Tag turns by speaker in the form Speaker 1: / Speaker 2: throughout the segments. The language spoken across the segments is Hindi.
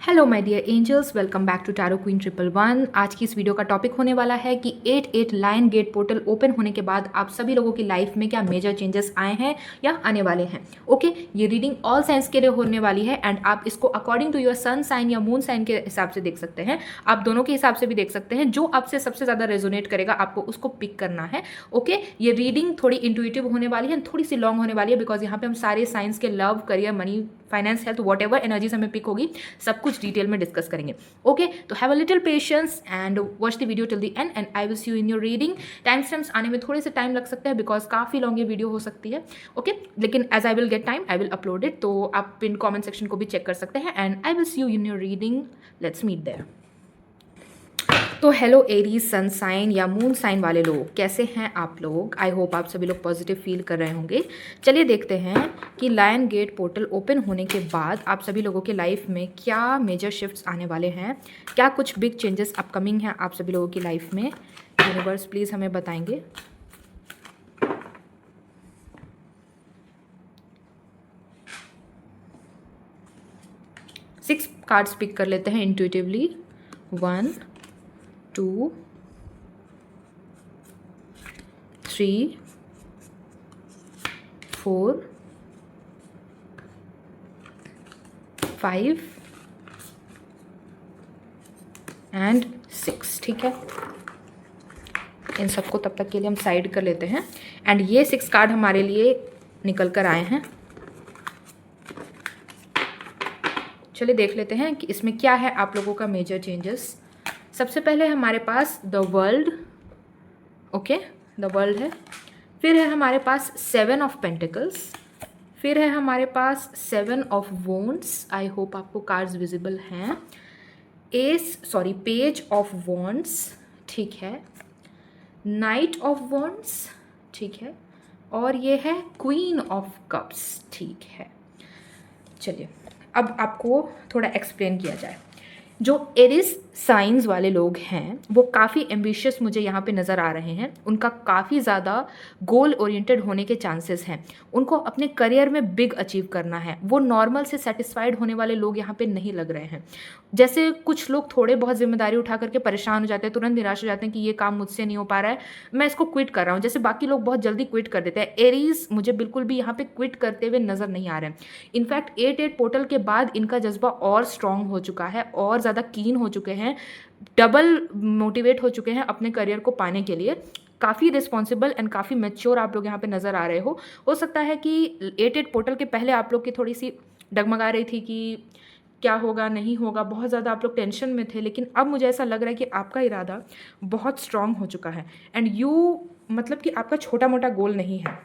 Speaker 1: Hello my dear angels, welcome back to tarot queen 111। आज की इस वीडियो का टॉपिक होने वाला है कि 8-8 लायन गेट पोर्टल ओपन होने के बाद आप सभी लोगों की लाइफ में क्या मेजर चेंजेस आए हैं या आने वाले हैं। ओके, ये रीडिंग ऑल साइंस के लिए होने वाली है एंड आप इसको according to your sun sign या मून साइन के हिसाब से देख सकते हैं। आप दोनों के हिसाब से भी देख सकते हैं। जो आपसे सबसे ज़्यादा रेजोनेट करेगा आपको उसको पिक करना है। ओके, ये रीडिंग थोड़ी इंट्यूटिव होने वाली है, थोड़ी सी लॉन्ग होने वाली है बिकॉज यहाँ पे हम सारे साइंस के love, career, money, finance, health, what ever energies हमें पिक होगी, सब कुछ डिटेल में डिस्कस करेंगे। ओके, तो have a little patience and watch the video till the end I will see you in your reading. Time stamps आने में थोड़े से टाइम लग सकता है बिकॉज काफ़ी लॉन्ग ये वीडियो हो सकती है। ओके, लेकिन as I will get time I will upload it, तो आप पिन कॉमेंट सेक्शन को भी चेक कर सकते हैं and I will see you in your reading. Let's meet there. तो हेलो एरीज सन साइन या मून साइन वाले लोग, कैसे हैं आप लोग? आई होप आप सभी लोग पॉजिटिव फील कर रहे होंगे। चलिए देखते हैं कि लायन गेट पोर्टल ओपन होने के बाद आप सभी लोगों के लाइफ में क्या मेजर शिफ्ट्स आने वाले हैं, क्या कुछ बिग चेंजेस अपकमिंग हैं आप सभी लोगों की लाइफ में। यूनिवर्स प्लीज़ हमें बताएंगे। सिक्स कार्ड्स पिक कर लेते हैं इंट्यूटिवली। 1 2 3 4 5 एंड 6। ठीक है, इन सबको तब तक के लिए हम साइड कर लेते हैं एंड ये 6 कार्ड हमारे लिए निकल कर आए हैं। चलिए देख लेते हैं कि इसमें क्या है आप लोगों का मेजर चेंजेस। सबसे पहले हमारे पास the world. Okay, the world है। फिर है हमारे पास 7 ऑफ पेंटिकल्स। फिर है हमारे पास 7 ऑफ वॉन्ड्स। आई होप आपको कार्ड्स विजिबल हैं। Page of wands. ठीक है, नाइट ऑफ वॉन्ड्स। ठीक है, और ये है क्वीन ऑफ कप्स। ठीक है, चलिए अब आपको थोड़ा एक्सप्लेन किया जाए। जो एरिस साइंस वाले लोग हैं वो काफ़ी एम्बिशियस मुझे यहाँ पे नज़र आ रहे हैं। उनका काफ़ी ज़्यादा गोल ओरिएंटेड होने के चांसेस हैं। उनको अपने करियर में बिग अचीव करना है। वो नॉर्मल से सेटिस्फाइड होने वाले लोग यहाँ पे नहीं लग रहे हैं। जैसे कुछ लोग थोड़े बहुत जिम्मेदारी उठा करके परेशान हो जाते हैं, तुरंत निराश हो जाते हैं कि ये काम मुझसे नहीं हो पा रहा है, मैं इसको क्विट कर रहा हूँ। जैसे बाकी लोग बहुत जल्दी क्विट कर देते हैं, एरीज मुझे बिल्कुल भी यहाँ पे क्विट करते हुए नज़र नहीं आ रहे हैं। इनफैक्ट 8-8 पोर्टल के बाद इनका जज्बा और स्ट्रांग हो चुका है, और ज़्यादा कीन हो चुके हैं, डबल मोटिवेट हो चुके हैं अपने करियर को पाने के लिए। काफ़ी रिस्पॉन्सिबल एंड काफ़ी मैच्योर आप लोग यहाँ पे नज़र आ रहे हो सकता है कि 8-8 पोर्टल के पहले आप लोग की थोड़ी सी डगमगा रही थी कि क्या होगा नहीं होगा, बहुत ज़्यादा आप लोग टेंशन में थे, लेकिन अब मुझे ऐसा लग रहा है कि आपका इरादा बहुत स्ट्रांग हो चुका है एंड मतलब कि आपका छोटा मोटा गोल नहीं है,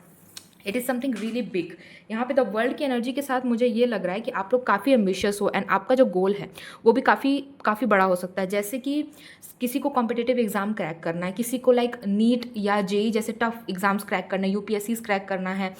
Speaker 1: it is something really big. यहाँ पे द वर्ल्ड की एनर्जी के साथ मुझे ये लग रहा है कि आप लोग काफ़ी एम्बिशियस हो एंड आपका जो गोल है वो भी काफ़ी काफ़ी बड़ा हो सकता है। जैसे कि किसी को कॉम्पिटिटिव एग्जाम क्रैक करना है, किसी को लाइक नीट या जेई जैसे टफ एग्जाम्स क्रैक करना है, यूपीएससीज क्रैक करना है,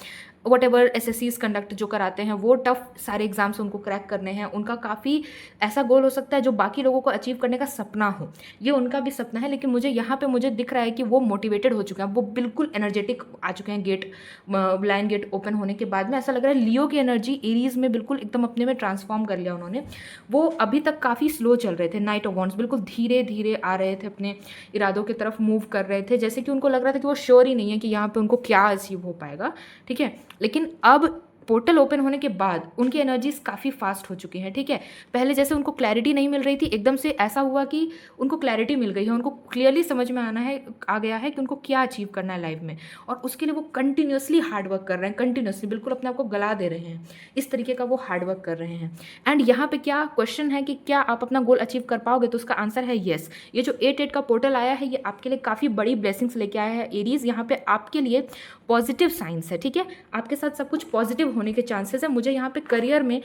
Speaker 1: वट एवर एसएससीज कंडक्ट जो कराते हैं वो टफ सारे एग्जाम्स उनको क्रैक करने हैं। उनका काफ़ी ऐसा गोल हो सकता है जो बाकी लोगों को अचीव करने का सपना हो, ये उनका भी सपना है। लेकिन मुझे यहाँ पे मुझे दिख रहा है कि वो मोटिवेटेड हो चुके हैं, वो बिल्कुल एनर्जेटिक आ चुके हैं। लाइन गेट ओपन होने के बाद में ऐसा लग रहा है लियो की एनर्जी एरीज में बिल्कुल एकदम अपने में ट्रांसफॉर्म कर लिया उन्होंने। वो अभी तक काफ़ी स्लो चल रहे थे, नाइट ऑफ वॉन्ड्स बिल्कुल धीरे धीरे आ रहे थे, अपने इरादों की तरफ मूव कर रहे थे, जैसे कि उनको लग रहा था कि वो श्योर ही नहीं है कि यहाँ पे उनको क्या अचीव हो पाएगा। ठीक है, लेकिन अब पोर्टल ओपन होने के बाद उनकी एनर्जीज काफ़ी फास्ट हो चुकी हैं। ठीक है, पहले जैसे उनको क्लैरिटी नहीं मिल रही थी, एकदम से ऐसा हुआ कि उनको क्लैरिटी मिल गई है, उनको क्लियरली समझ में आ गया है कि उनको क्या अचीव करना है लाइफ में, और उसके लिए वो कंटिन्यूसली हार्डवर्क कर रहे हैं, कंटिन्यूसली बिल्कुल अपने आप को गला दे रहे हैं, इस तरीके का वो हार्डवर्क कर रहे हैं। एंड यहाँ पे क्या क्वेश्चन है कि क्या आप अपना गोल अचीव कर पाओगे, तो उसका आंसर है येस। ये जो 8-8 का पोर्टल आया है ये आपके लिए काफ़ी बड़ी ब्लेसिंग्स लेके आया है एरीज। यहाँ पे आपके लिए पॉजिटिव साइंस है। ठीक है, आपके साथ सब कुछ पॉजिटिव होने के चांसेस है। मुझे यहाँ पे करियर में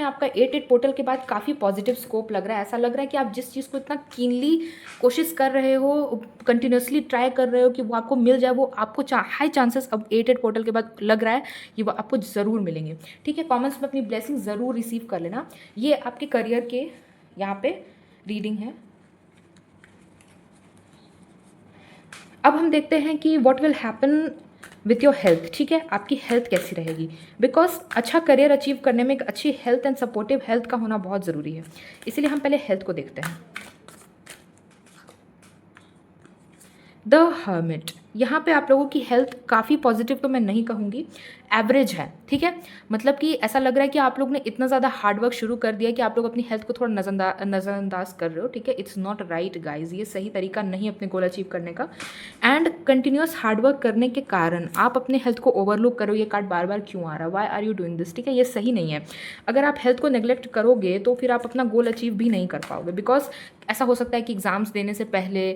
Speaker 1: आपका 8-8 पोर्टल के बाद काफ़ी पॉजिटिव स्कोप लग रहा है। ऐसा लग रहा है कि आप जिस चीज़ को इतना कीनली कोशिश कर रहे हो, कंटिन्यूसली ट्राई कर रहे हो कि वो आपको मिल जाए, वो आपको हाई चांसेस अब 8-8 पोर्टल के बाद लग रहा है कि वो आपको ज़रूर मिलेंगे। ठीक है, कमेंट्स में अपनी ब्लेसिंग ज़रूर रिसीव कर लेना। ये आपके करियर के यहाँ पे रीडिंग है। अब हम देखते हैं कि what will happen with your health, ठीक है, आपकी हेल्थ कैसी रहेगी, बिकॉज अच्छा करियर अचीव करने में एक अच्छी हेल्थ एंड सपोर्टिव हेल्थ का होना बहुत ज़रूरी है। इसीलिए हम पहले हेल्थ को देखते हैं। द हर्मिट, यहाँ पे आप लोगों की हेल्थ काफ़ी पॉजिटिव तो मैं नहीं कहूँगी, एवरेज है, ठीक है। मतलब कि ऐसा लग रहा है कि आप लोग ने इतना ज़्यादा हार्डवर्क शुरू कर दिया कि आप लोग अपनी हेल्थ को थोड़ा नज़रअंदाज कर रहे हो, ठीक है। इट्स नॉट राइट गाइज, ये सही तरीका नहीं अपने गोल अचीव करने का। एंड कंटिन्यूस हार्डवर्क करने के कारण आप अपने हेल्थ को ओवरलुक करो, ये कार्ड बार बार क्यों आ रहा है, why are you doing this, ठीक है, ये सही नहीं है। अगर आप हेल्थ को नेग्लेक्ट करोगे तो फिर आप अपना गोल अचीव भी नहीं कर पाओगे, बिकॉज ऐसा हो सकता है कि एग्जाम्स देने से पहले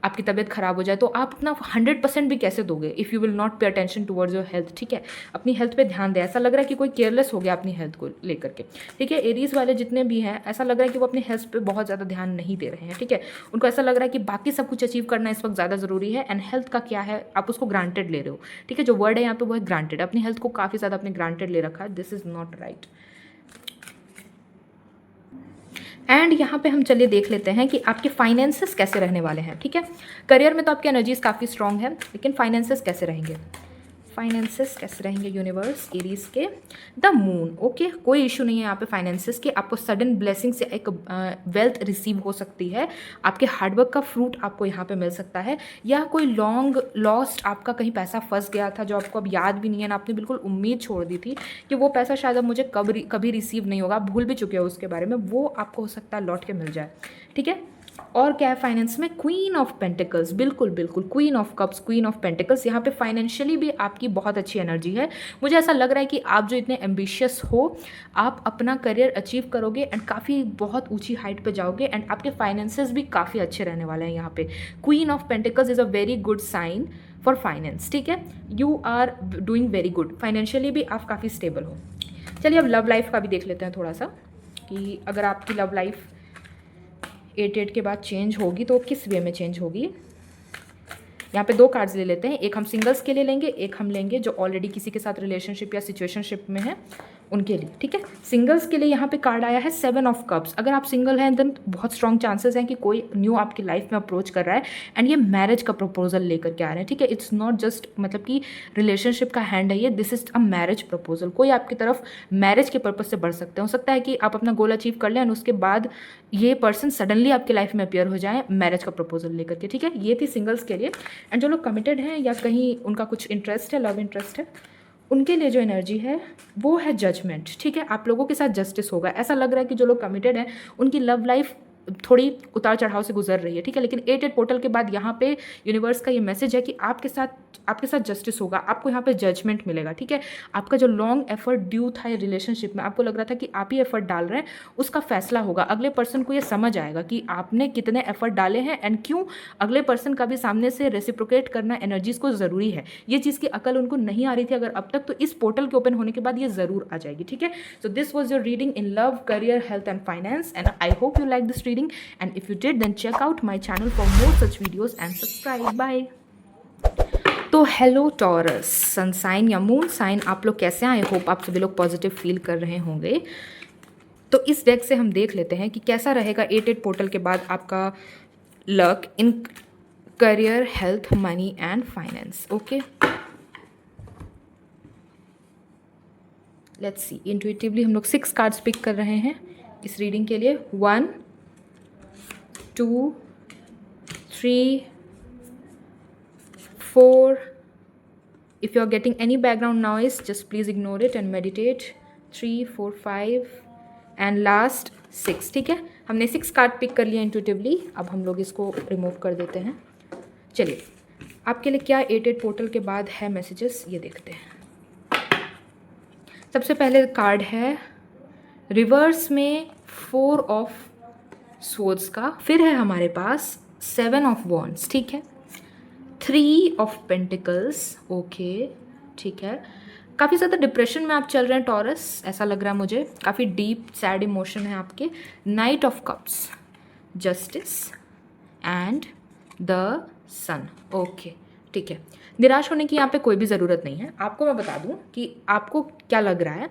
Speaker 1: आपकी तबीयत खराब हो जाए, तो आप अपना 100% भी कैसे दोगे if you will not pay attention towards your health, ठीक है। अपनी हेल्थ पे ध्यान दें। ऐसा लग रहा है कि कोई केयरलेस हो गया अपनी हेल्थ को लेकर के, ठीक है। एरीज वाले जितने भी हैं, ऐसा लग रहा है कि वो अपनी हेल्थ पे बहुत ज़्यादा ध्यान नहीं दे रहे हैं, ठीक है। उनको ऐसा लग रहा है कि बाकी सब कुछ अचीव करना इस वक्त ज़्यादा ज़रूरी है, एंड हेल्थ का क्या है, आप उसको ग्रांटेड ले रहे हो, ठीक है। जो वर्ड है यहाँ पे वो है ग्रांटेड, अपनी हेल्थ को काफ़ी ज़्यादा अपने ग्रांटेड ले रखा है, this is not right. And यहाँ पे हम चलिए देख लेते हैं कि आपके फाइनेंसेस कैसे रहने वाले हैं, ठीक है। करियर में तो आपकी एनर्जीज काफ़ी स्ट्रांग है, लेकिन फाइनेंसेस कैसे रहेंगे, फाइनेंसेस कैसे रहेंगे यूनिवर्स एरीज के। द मून, ओके, कोई इशू नहीं है यहाँ पे फाइनेंसेस के। आपको सडन ब्लेसिंग से एक वेल्थ रिसीव हो सकती है, आपके हार्डवर्क का फ्रूट आपको यहाँ पे मिल सकता है, या कोई लॉन्ग लॉस्ट आपका कहीं पैसा फंस गया था जो आपको अब याद भी नहीं है ना, आपने बिल्कुल उम्मीद छोड़ दी थी कि वो पैसा शायद अब मुझे कभी रिसीव नहीं होगा, आप भूल भी चुके हो उसके बारे में, वो आपको हो सकता है लौट के मिल जाए, ठीक है। और क्या है फाइनेंस में, क्वीन ऑफ पेंटिकल्स, बिल्कुल बिल्कुल, queen of cups, queen of pentacles. यहाँ पे फाइनेंशियली भी आपकी बहुत अच्छी एनर्जी है। मुझे ऐसा लग रहा है कि आप जो इतने एम्बिशियस हो, आप अपना करियर अचीव करोगे एंड काफ़ी बहुत ऊंची हाइट पे जाओगे, एंड आपके फाइनेंसेस भी काफ़ी अच्छे रहने वाले हैं यहाँ पे। Queen of pentacles is a very good sign for finance, ठीक है। You are doing very good, financially भी आप काफ़ी स्टेबल हो। चलिए अब लव लाइफ का भी देख लेते हैं थोड़ा सा, कि अगर आपकी लव लाइफ 8 के बाद चेंज होगी तो किस वे में चेंज होगी। यहाँ पे 2 कार्ड्स ले लेते हैं, एक हम सिंगल्स के लिए लेंगे, एक हम लेंगे जो ऑलरेडी किसी के साथ रिलेशनशिप या सिचुएशनशिप में है उनके लिए, ठीक है। सिंगल्स के लिए यहाँ पे कार्ड आया है 7 ऑफ कप्स। अगर आप सिंगल हैं देन बहुत स्ट्रॉन्ग चांसेस हैं कि कोई न्यू आपकी लाइफ में अप्रोच कर रहा है, एंड ये मैरिज का प्रपोजल लेकर के आ रहे हैं, ठीक है। इट्स नॉट जस्ट मतलब कि रिलेशनशिप का हैंड है ये, this is a marriage proposal. कोई आपकी तरफ मैरिज के पर्पज से बढ़ सकते हैं, हो सकता है कि आप अपना गोल अचीव कर लें एंड उसके बाद ये पर्सन सडनली आपकी लाइफ में अपियर हो जाए मैरिज का प्रपोजल लेकर के, ठीक है। ये थी सिंगल्स के लिए। एंड जो लोग कमिटेड हैं या कहीं उनका कुछ इंटरेस्ट है, लव इंटरेस्ट है, उनके लिए जो एनर्जी है वो है जजमेंट, ठीक है। आप लोगों के साथ जस्टिस होगा। ऐसा लग रहा है कि जो लोग कमिटेड हैं उनकी लव लाइफ थोड़ी उतार चढ़ाव से गुजर रही है, ठीक है। लेकिन 8 पोर्टल के बाद यहाँ पे यूनिवर्स का ये मैसेज है कि आपके साथ जस्टिस होगा, आपको यहाँ पे जजमेंट मिलेगा, ठीक है। आपका जो लॉन्ग एफर्ट ड्यू था ये रिलेशनशिप में, आपको लग रहा था कि आप ही एफर्ट डाल रहे हैं, उसका फैसला होगा। अगले पर्सन को ये समझ आएगा कि आपने कितने एफर्ट डाले हैं एंड क्यों अगले पर्सन का भी सामने से रेसिप्रोकेट करना एनर्जीज को ज़रूरी है। ये चीज़ की अकल उनको नहीं आ रही थी अगर अब तक, तो इस पोर्टल के ओपन होने के बाद ये ज़रूर आ जाएगी, ठीक है। So this was your reading in love, career, health and finance, and I hope you like this reading, and if you did then check out my channel for more such videos and subscribe. Bye. तो हेलो टॉरस, सन साइन या मून साइन, आप लोग कैसे हैं? आई होप आप सभी लोग पॉजिटिव फील कर रहे होंगे। तो इस डेक से हम देख लेते हैं कि कैसा रहेगा 8 पोर्टल के बाद आपका luck in career, health, money and finance. Okay, let's see. Intuitively हम लोग 6 कार्ड्स पिक कर रहे हैं इस रीडिंग के लिए। 1 2 3 4. If you are getting any background noise, just please ignore it and meditate. 3 4 5 and last 6, ठीक है। हमने 6 कार्ड पिक कर लिया इंट्यूटिवली। अब हम लोग इसको रिमूव कर देते हैं। चलिए आपके लिए क्या 8 पोर्टल के बाद है मैसेजेस, ये देखते हैं। सबसे पहले कार्ड है रिवर्स में 4 ऑफ स्वॉर्ड्स का, फिर है हमारे पास 7 ऑफ वॉन्ड्स, ठीक है। 3 ऑफ पेंटिकल्स, ओके, ठीक है। काफ़ी ज़्यादा डिप्रेशन में आप चल रहे हैं टॉरस, ऐसा लग रहा है मुझे, काफ़ी डीप सैड इमोशन है आपके। Knight of cups, justice and the sun, okay, ठीक है, निराश होने की यहाँ पे कोई भी ज़रूरत नहीं है। आपको मैं बता दूँ कि आपको क्या लग रहा है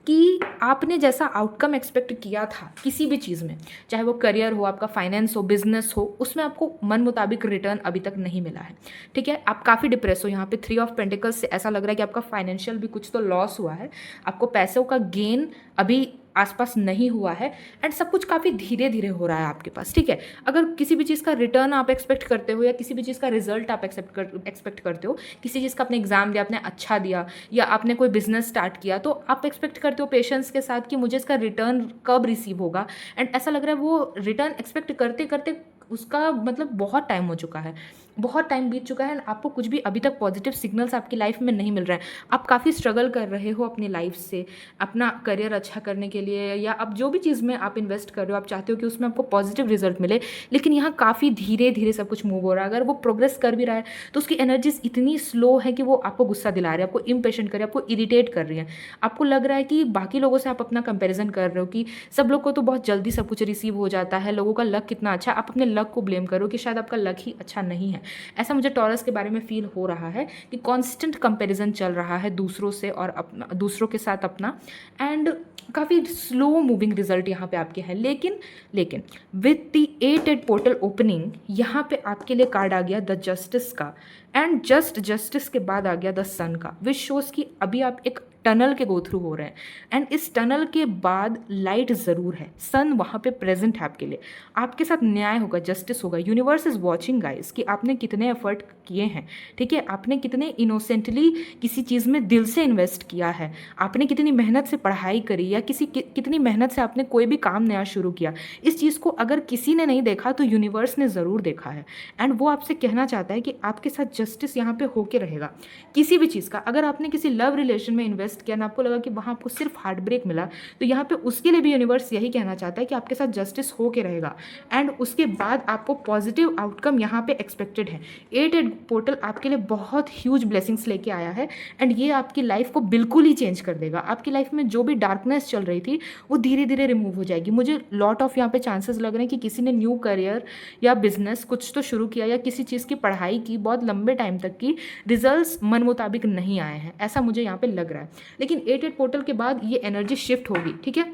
Speaker 1: कि आपने जैसा आउटकम एक्सपेक्ट किया था किसी भी चीज़ में, चाहे वो करियर हो, आपका फाइनेंस हो, बिजनेस हो, उसमें आपको मन मुताबिक रिटर्न अभी तक नहीं मिला है। ठीक है, आप काफ़ी डिप्रेस हो। यहाँ पे 3 ऑफ पेंटिकल्स से ऐसा लग रहा है कि आपका फाइनेंशियल भी कुछ तो लॉस हुआ है, आपको पैसों का गेन अभी आसपास नहीं हुआ है, एंड सब कुछ काफ़ी धीरे धीरे हो रहा है आपके पास। ठीक है, अगर किसी भी चीज़ का रिटर्न आप एक्सपेक्ट करते हो या किसी भी चीज़ का रिजल्ट आप एक्सपेक्ट करते हो, किसी चीज़ का आपने एग्जाम दिया, आपने अच्छा दिया, या आपने कोई बिजनेस स्टार्ट किया, तो आप एक्सपेक्ट करते हो पेशेंस के साथ कि मुझे इसका रिटर्न कब रिसीव होगा। एंड ऐसा लग रहा है वो रिटर्न एक्सपेक्ट करते करते उसका मतलब बहुत टाइम हो चुका है, बहुत टाइम बीत चुका है, आपको कुछ भी अभी तक पॉजिटिव सिग्नल्स आपकी लाइफ में नहीं मिल रहे हैं। आप काफ़ी स्ट्रगल कर रहे हो अपनी लाइफ से, अपना करियर अच्छा करने के लिए, या अब जो भी चीज़ में आप इन्वेस्ट कर रहे हो, आप चाहते हो कि उसमें आपको पॉजिटिव रिजल्ट मिले, लेकिन यहाँ काफ़ी धीरे धीरे सब कुछ मूव हो रहा है। अगर वो प्रोग्रेस कर भी रहा है तो उसकी एनर्जीज इतनी स्लो है कि वो आपको गुस्सा दिला रही है, आपको इम्पेशेंट कर रही है, आपको इरिटेट कर रही है। आपको लग रहा है कि बाकी लोगों से आप अपना कंपेरिजन कर रहे हो कि सब लोग को तो बहुत जल्दी सब कुछ रिसीव हो जाता है, लोगों का लक कितना अच्छा, आप अपने लक को ब्लेम करो कि शायद आपका लक ही अच्छा नहीं है। ऐसा मुझे टॉरस के बारे में फील हो रहा है कि कॉन्स्टेंट कंपैरिजन चल रहा है दूसरों से और अपना दूसरों के साथ अपना, एंड काफ़ी स्लो मूविंग रिजल्ट यहाँ पे आपके हैं। लेकिन विथ द 8 पोर्टल ओपनिंग यहाँ पे आपके लिए कार्ड आ गया द जस्टिस का, एंड जस्टिस के बाद आ गया द सन का, विच शोज़ कि अभी आप एक टनल के गो थ्रू हो रहे हैं, एंड इस टनल के बाद लाइट ज़रूर है, सन वहाँ पे प्रेजेंट है आपके लिए, आपके साथ न्याय होगा, जस्टिस होगा। यूनिवर्स इज़ वॉचिंग गाइस कि आपने कितने एफर्ट किए हैं। ठीक है, आपने कितने इनोसेंटली किसी चीज़ में दिल से इन्वेस्ट किया है, आपने कितनी मेहनत से पढ़ाई करी, या कितनी मेहनत से आपने कोई भी काम नया शुरू किया। इस चीज़ को अगर किसी ने नहीं देखा तो यूनिवर्स ने ज़रूर देखा है, एंड वो आपसे कहना चाहता है कि आपके साथ जस्टिस यहाँ पे होके रहेगा किसी भी चीज़ का। अगर आपने किसी लव रिलेशन में इन्वेस्ट किया ना, आपको लगा कि वहाँ आपको सिर्फ हार्ट ब्रेक मिला, तो यहाँ पे उसके लिए भी यूनिवर्स यही कहना चाहता है कि आपके साथ जस्टिस हो के रहेगा, एंड उसके बाद आपको पॉजिटिव आउटकम यहाँ पे एक्सपेक्टेड है। 8 पोर्टल आपके लिए बहुत ह्यूज ब्लेसिंग्स लेके आया है, एंड ये आपकी लाइफ को बिल्कुल ही चेंज कर देगा। आपकी लाइफ में जो भी डार्कनेस चल रही थी वो धीरे धीरे रिमूव हो जाएगी। मुझे लॉट ऑफ यहाँ पे चांसेस लग रहे हैं कि किसी ने न्यू करियर या बिजनेस कुछ तो शुरू किया, या किसी चीज़ की पढ़ाई की बहुत लंबे टाइम तक की, रिजल्ट्स मन मुताबिक नहीं आए हैं, ऐसा मुझे यहाँ पे लग रहा है। लेकिन 8 पोर्टल के बाद ये एनर्जी शिफ्ट होगी। ठीक है,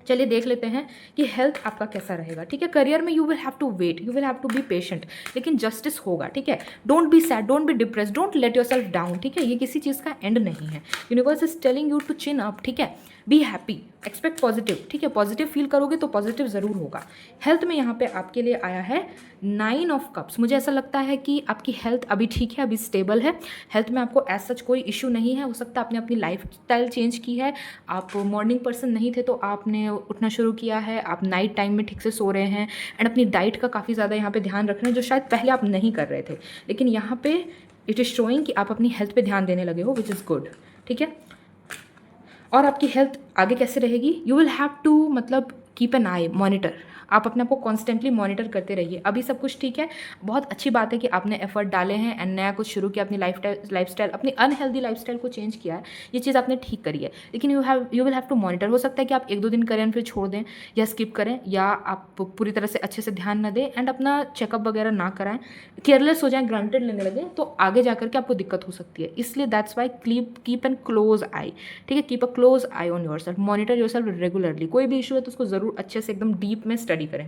Speaker 1: चलिए देख लेते हैं कि हेल्थ आपका कैसा रहेगा। ठीक है, करियर में you will have to wait, you will have to be patient, लेकिन जस्टिस होगा। ठीक है, don't be sad, don't be depress, don't let yourself down. ठीक है, ये किसी चीज़ का एंड नहीं है। Universe is telling you to chin up. ठीक है, बी हैप्पी, एक्सपेक्ट पॉजिटिव। ठीक है, पॉजिटिव फील करोगे तो पॉजिटिव ज़रूर होगा। हेल्थ में यहाँ पे आपके लिए आया है 9 ऑफ कप्स। मुझे ऐसा लगता है कि आपकी हेल्थ अभी ठीक है, अभी स्टेबल है। हेल्थ में आपको एज सच कोई इशू नहीं है। हो सकता है आपने अपनी लाइफ स्टाइल चेंज की है, आप मॉर्निंग पर्सन नहीं थे तो आपने उठना शुरू किया है, आप नाइट टाइम में ठीक से सो रहे हैं, एंड अपनी डाइट का काफ़ी ज़्यादा यहाँ पे ध्यान रख रहे हैं, जो शायद पहले आप नहीं कर रहे थे, लेकिन यहाँ पे इट इज़ शोइंग कि आप अपनी हेल्थ पे ध्यान देने लगे हो, विच इज़ गुड। ठीक है, और आपकी हेल्थ आगे कैसे रहेगी, यू विल हैव टू मतलब कीप एन आई, मॉनिटर। आप अपने आप को कॉन्स्टेंटली मॉनिटर करते रहिए। अभी सब कुछ ठीक है, बहुत अच्छी बात है कि आपने एफर्ट डाले हैं एंड नया कुछ शुरू किया, अपनी लाइफस्टाइल अपनी अनहेल्दी लाइफस्टाइल को चेंज किया है, ये चीज़ आपने ठीक करी है। लेकिन you will have to monitor. हो सकता है कि आप 1-2 दिन करें फिर छोड़ दें, या स्किप करें, या आप पूरी तरह से अच्छे से ध्यान न दें, एंड अपना चेकअप वगैरह ना कराएं, केयरलेस हो जाएं, ग्रांटेड लेने लगे, तो आगे जाकर के आपको दिक्कत हो सकती है। इसलिए that's why keep an close eye. ठीक है, keep a close eye on yourself, monitor yourself regularly. कोई भी इशू है तो उसको ज़रूर अच्छे से एकदम डीप में स्टडी करें।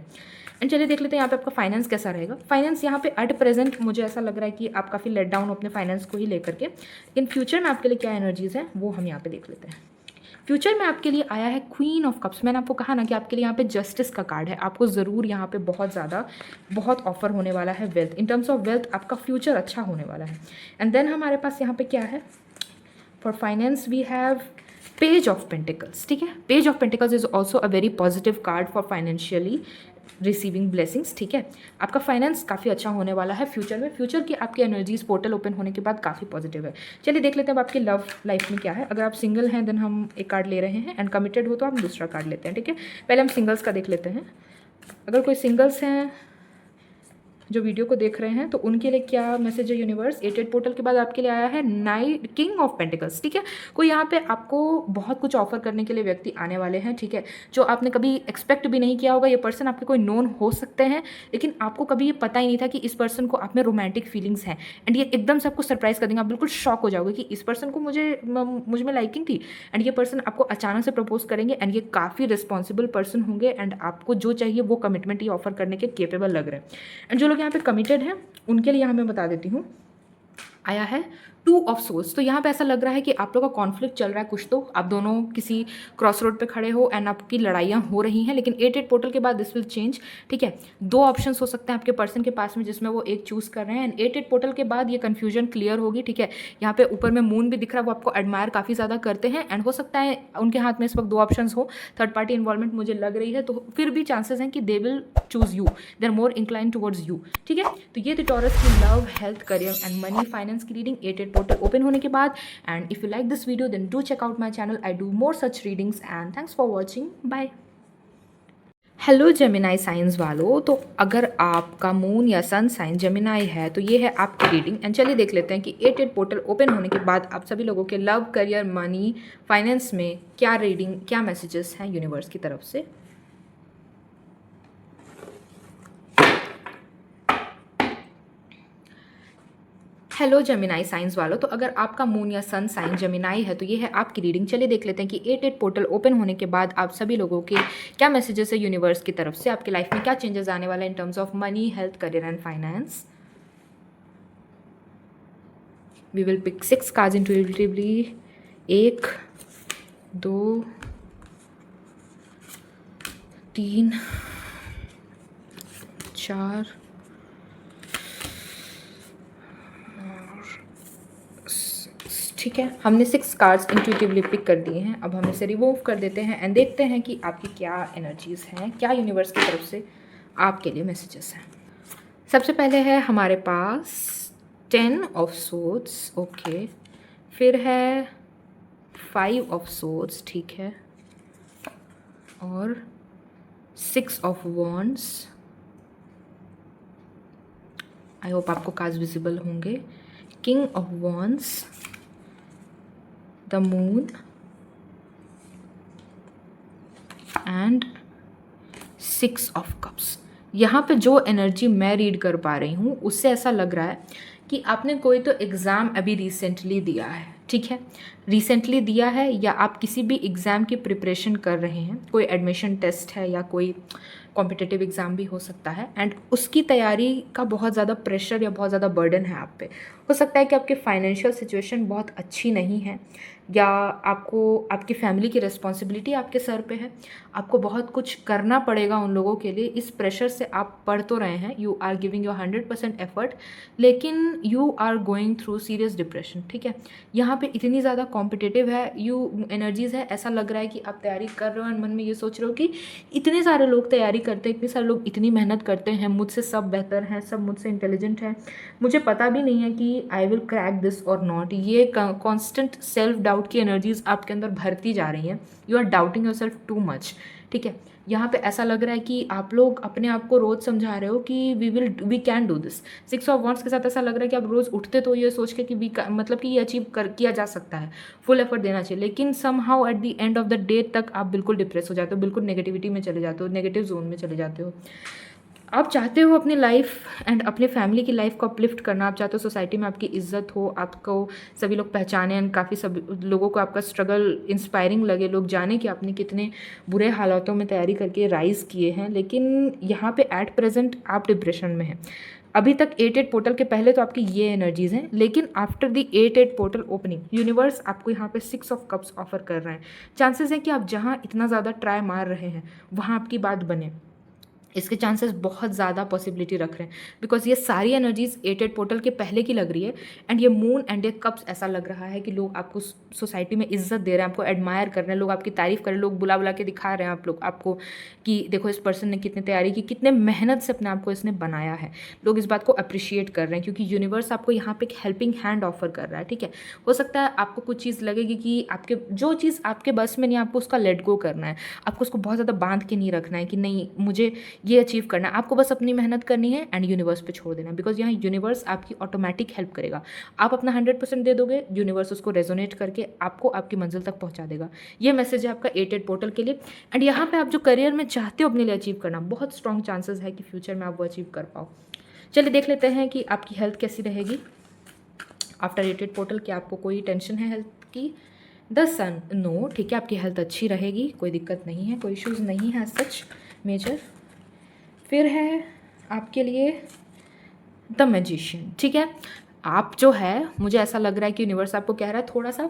Speaker 1: एंड चलिए देख लेते हैं यहाँ पे आपका फाइनेंस कैसा रहेगा। फाइनेंस यहाँ पे एट प्रेजेंट मुझे ऐसा लग रहा है कि आप काफ़ी लेट डाउन हो अपने फाइनेंस को ही लेकर के, लेकिन फ्यूचर में आपके लिए क्या एनर्जीज़ हैं वो हम यहाँ पे देख लेते हैं। फ्यूचर में आपके लिए आया है क्वीन ऑफ कप्स। मैंने आपको कहा ना कि आपके लिए यहाँ पे जस्टिस का कार्ड है, आपको ज़रूर यहाँ पे बहुत ऑफर होने वाला है wealth. In terms of wealth आपका फ्यूचर अच्छा होने वाला है। एंड देन हमारे पास यहाँ पे क्या है, for finance we have page of pentacles. ठीक है, page of pentacles is also a very positive card for financially receiving blessings. ठीक है, आपका फाइनेंस काफ़ी अच्छा होने वाला है फ्यूचर में। फ्यूचर की आपकी एनर्जीज पोर्टल ओपन होने के बाद काफ़ी पॉजिटिव है। चलिए देख लेते हैं अब आपकी लव लाइफ में क्या है। अगर आप सिंगल हैं देन हम एक कार्ड ले रहे हैं, एंड कमिटेड हो तो हम दूसरा कार्ड लेते हैं। ठीक है, पहले हम सिंगल्स का देख लेते हैं। अगर कोई सिंगल्स हैं जो वीडियो को देख रहे हैं तो उनके लिए क्या मैसेज है यूनिवर्स। 8 पोर्टल के बाद आपके लिए आया है नाइट किंग ऑफ पेंटिकल्स, ठीक है। कोई यहाँ पे आपको बहुत कुछ ऑफर करने के लिए व्यक्ति आने वाले हैं, ठीक है, जो आपने कभी एक्सपेक्ट भी नहीं किया होगा। ये पर्सन आपके कोई नोन हो सकते हैं, लेकिन आपको कभी ये पता ही नहीं था कि इस पर्सन को आप में रोमांटिक फीलिंग्स हैं, एंड ये एकदम से आपको सरप्राइज कर देंगे। आप बिल्कुल शॉक हो जाओगे कि इस पर्सन को मुझ में लाइकिंग थी, एंड ये पर्सन आपको अचानक से प्रपोज करेंगे, एंड ये काफ़ी रिस्पॉन्सिबल पर्सन होंगे, एंड आपको जो चाहिए वो कमिटमेंट ये ऑफर करने के केपेबल लग रहे हैं। एंड जो लोग यहाँ पे कमिटेड हैं उनके लिए यहाँ मैं बता देती हूँ, आया है 2 ऑफ सोर्स। तो यहाँ पे ऐसा लग रहा है कि आप लोगों का कॉन्फ्लिक्ट चल रहा है कुछ, तो आप दोनों किसी क्रॉस रोड पे खड़े हो एंड आपकी लड़ाइयाँ हो रही हैं, लेकिन 8 पोर्टल के बाद दिस विल चेंज, ठीक है। 2 ऑप्शंस हो सकते हैं आपके पर्सन के पास में जिसमें वो एक चूज़ कर रहे हैं, एंड 8 पोर्टल के बाद ये कन्फ्यूजन क्लियर होगी, ठीक है। यहाँ पे ऊपर में मून भी दिख रहा है, वो आपको एडमायर काफ़ी ज़्यादा करते हैं, एंड हो सकता है उनके हाथ में इस वक्त 2 ऑप्शन हो, थर्ड पार्टी इन्वॉल्वमेंट मुझे लग रही है, तो फिर भी चांसेस हैं कि they will choose you, they are more incline towards you, ठीक है। तो ये थी टॉरस की love, health, career and money finance की रीडिंग 8 पोर्टल ओपन होने के बाद। And if you like this video, then do check out my channel. I do more such readings, and thanks for watching. Bye. Hello Gemini science वालों, तो अगर आपका मून या सन साइन जेमिनाई है तो ये है आपकी रीडिंग। एंड चलिए देख लेते हैं कि 8 पोर्टल ओपन होने के बाद आप सभी लोगों के लव, करियर, मनी, फाइनेंस में क्या रीडिंग, क्या मैसेजेस हैं यूनिवर्स की तरफ से। हेलो जेमिनाई साइंस वालों, तो अगर आपका मून या सन साइन जेमिनाई है तो ये है आपकी रीडिंग। चलिए देख लेते हैं कि 8 पोर्टल ओपन होने के बाद आप सभी लोगों के क्या मैसेजेस है यूनिवर्स की तरफ से, आपकी लाइफ में क्या चेंजेस आने वाला है in terms of money, health, career and finance. We will pick 6 cards intuitively. 1 2 3 4 ठीक है, हमने 6 कार्ड्स इंट्यूटिवली पिक कर दिए हैं। अब हम इसे रिमूव कर देते हैं एंड देखते हैं कि आपकी क्या एनर्जीज़ हैं, क्या यूनिवर्स की तरफ से आपके लिए मैसेजेस हैं। सबसे पहले है हमारे पास 10 ऑफ सोर्ड्स, ओके। फिर है 5 ऑफ सोर्ड्स, ठीक है, और 6 ऑफ वॉन्ड्स। आई होप आपको कार्ड्स विजिबल होंगे। King of wands, the moon and 6 of cups. यहाँ पे जो एनर्जी मैं रीड कर पा रही हूँ उससे ऐसा लग रहा है कि आपने कोई तो एग्ज़ाम अभी रिसेंटली दिया है, ठीक है, रिसेंटली दिया है, या आप किसी भी एग्ज़ाम की प्रिपरेशन कर रहे हैं, कोई एडमिशन टेस्ट है या कोई कॉम्पिटिटिव एग्ज़ाम भी हो सकता है, एंड उसकी तैयारी का बहुत ज़्यादा प्रेशर या बहुत ज़्यादा बर्डन है आप पे। हो सकता है कि आपकी फाइनेंशियल सिचुएशन बहुत अच्छी नहीं है, या आपको आपकी फैमिली की रिस्पॉन्सिबिलिटी आपके सर पे है, आपको बहुत कुछ करना पड़ेगा उन लोगों के लिए। इस प्रेशर से आप पढ़ तो रहे हैं, you are giving your 100% effort, लेकिन you are going through serious depression, ठीक है। यहाँ पे इतनी ज़्यादा कॉम्पिटिटिव है यू एनर्जीज़ है, ऐसा लग रहा है कि आप तैयारी कर रहे हो एंड मन में ये सोच रहे हो कि इतने सारे लोग तैयारी करते हैं, इतने सारे लोग इतनी मेहनत करते हैं, मुझसे सब बेहतर हैं, सब मुझसे इंटेलिजेंट हैं, मुझे पता भी नहीं है कि आई विल क्रैक दिस और नॉट। ये कॉन्स्टेंट सेल्फ डाउट की एनर्जीज़ आपके अंदर भरती जा रही हैं। You are doubting yourself too much, ठीक है। यहाँ पे ऐसा लग रहा है कि आप लोग अपने आप को रोज़ समझा रहे हो कि we can do this. 6 of wands के साथ ऐसा लग रहा है कि आप रोज़ उठते तो ये सोच के कि मतलब कि ये अचीव किया जा सकता है, फुल एफर्ट देना चाहिए, लेकिन somehow at the end of the day तक आप बिल्कुल डिप्रेस हो जाते हो, बिल्कुल नेगेटिविटी में चले जाते हो, नेगेटिव जोन में चले जाते हो। आप चाहते हो अपनी लाइफ एंड अपने फैमिली की लाइफ को अपलिफ्ट करना, आप चाहते हो सोसाइटी में आपकी इज्जत हो, आपको सभी लोग पहचाने एंड काफ़ी सभी लोगों को आपका स्ट्रगल इंस्पायरिंग लगे, लोग जाने कि आपने कितने बुरे हालातों में तैयारी करके राइज़ किए हैं। लेकिन यहाँ पे एट प्रेजेंट आप डिप्रेशन में हैं। अभी तक 8 पोर्टल के पहले तो आपकी ये एनर्जीज़ हैं, लेकिन after the 8 portal opening universe आपको यहाँ पे 6 ऑफ कप्स ऑफर कर रहे हैं। चांसेस है कि आप जहाँ इतना ज़्यादा ट्राई मार रहे हैं वहाँ आपकी बात बने, इसके चांसेस बहुत ज़्यादा पॉसिबिलिटी रख रहे हैं, बिकॉज ये सारी एनर्जीज 8 पोर्टल के पहले की लग रही है। एंड ये मून एंड ये कप्स ऐसा लग रहा है कि लोग आपको सोसाइटी में इज्जत दे रहे हैं, आपको एडमायर कर रहे हैं, लोग आपकी तारीफ़ कर रहे हैं, लोग बुला बुला के दिखा रहे हैं आप लोग आपको कि देखो इस पर्सन ने कितनी तैयारी की, कितने मेहनत से अपने आप को इसने बनाया है। लोग इस बात को अप्रिशिएट कर रहे हैं क्योंकि यूनिवर्स आपको यहाँ पे एक हेल्पिंग हैंड ऑफर कर रहा है, ठीक है। हो सकता है आपको कुछ चीज़ लगेगी कि आपके जो चीज़ आपके बस में नहीं, आपको उसका लेट गो करना है, आपको उसको बहुत ज़्यादा बांध के नहीं रखना है कि नहीं मुझे ये अचीव करना है आपको, बस अपनी मेहनत करनी है एंड यूनिवर्स पे छोड़ देना, बिकॉज यहाँ यूनिवर्स आपकी ऑटोमेटिक हेल्प करेगा। आप अपना 100% दे दोगे, यूनिवर्स उसको रेजोनेट करके आपको आपकी मंजिल तक पहुँचा देगा। ये मैसेज है आपका 8-8 पोर्टल के लिए। एंड यहाँ पे आप जो करियर में चाहते हो अपने लिए अचीव करना, बहुत स्ट्रॉन्ग चांसेस है कि फ्यूचर में आप वो अचीव कर पाओ। चलिए देख लेते हैं कि आपकी हेल्थ कैसी रहेगी आफ्टर 8-8 पोर्टल। क्या आपको कोई टेंशन है हेल्थ की? द सन, नो, ठीक है, आपकी हेल्थ अच्छी रहेगी, कोई दिक्कत नहीं है, कोई इश्यूज़ नहीं है सच मेजर। फिर है आपके लिए द मैजिशियन, ठीक है। आप जो है, मुझे ऐसा लग रहा है कि यूनिवर्स आपको कह रहा है थोड़ा सा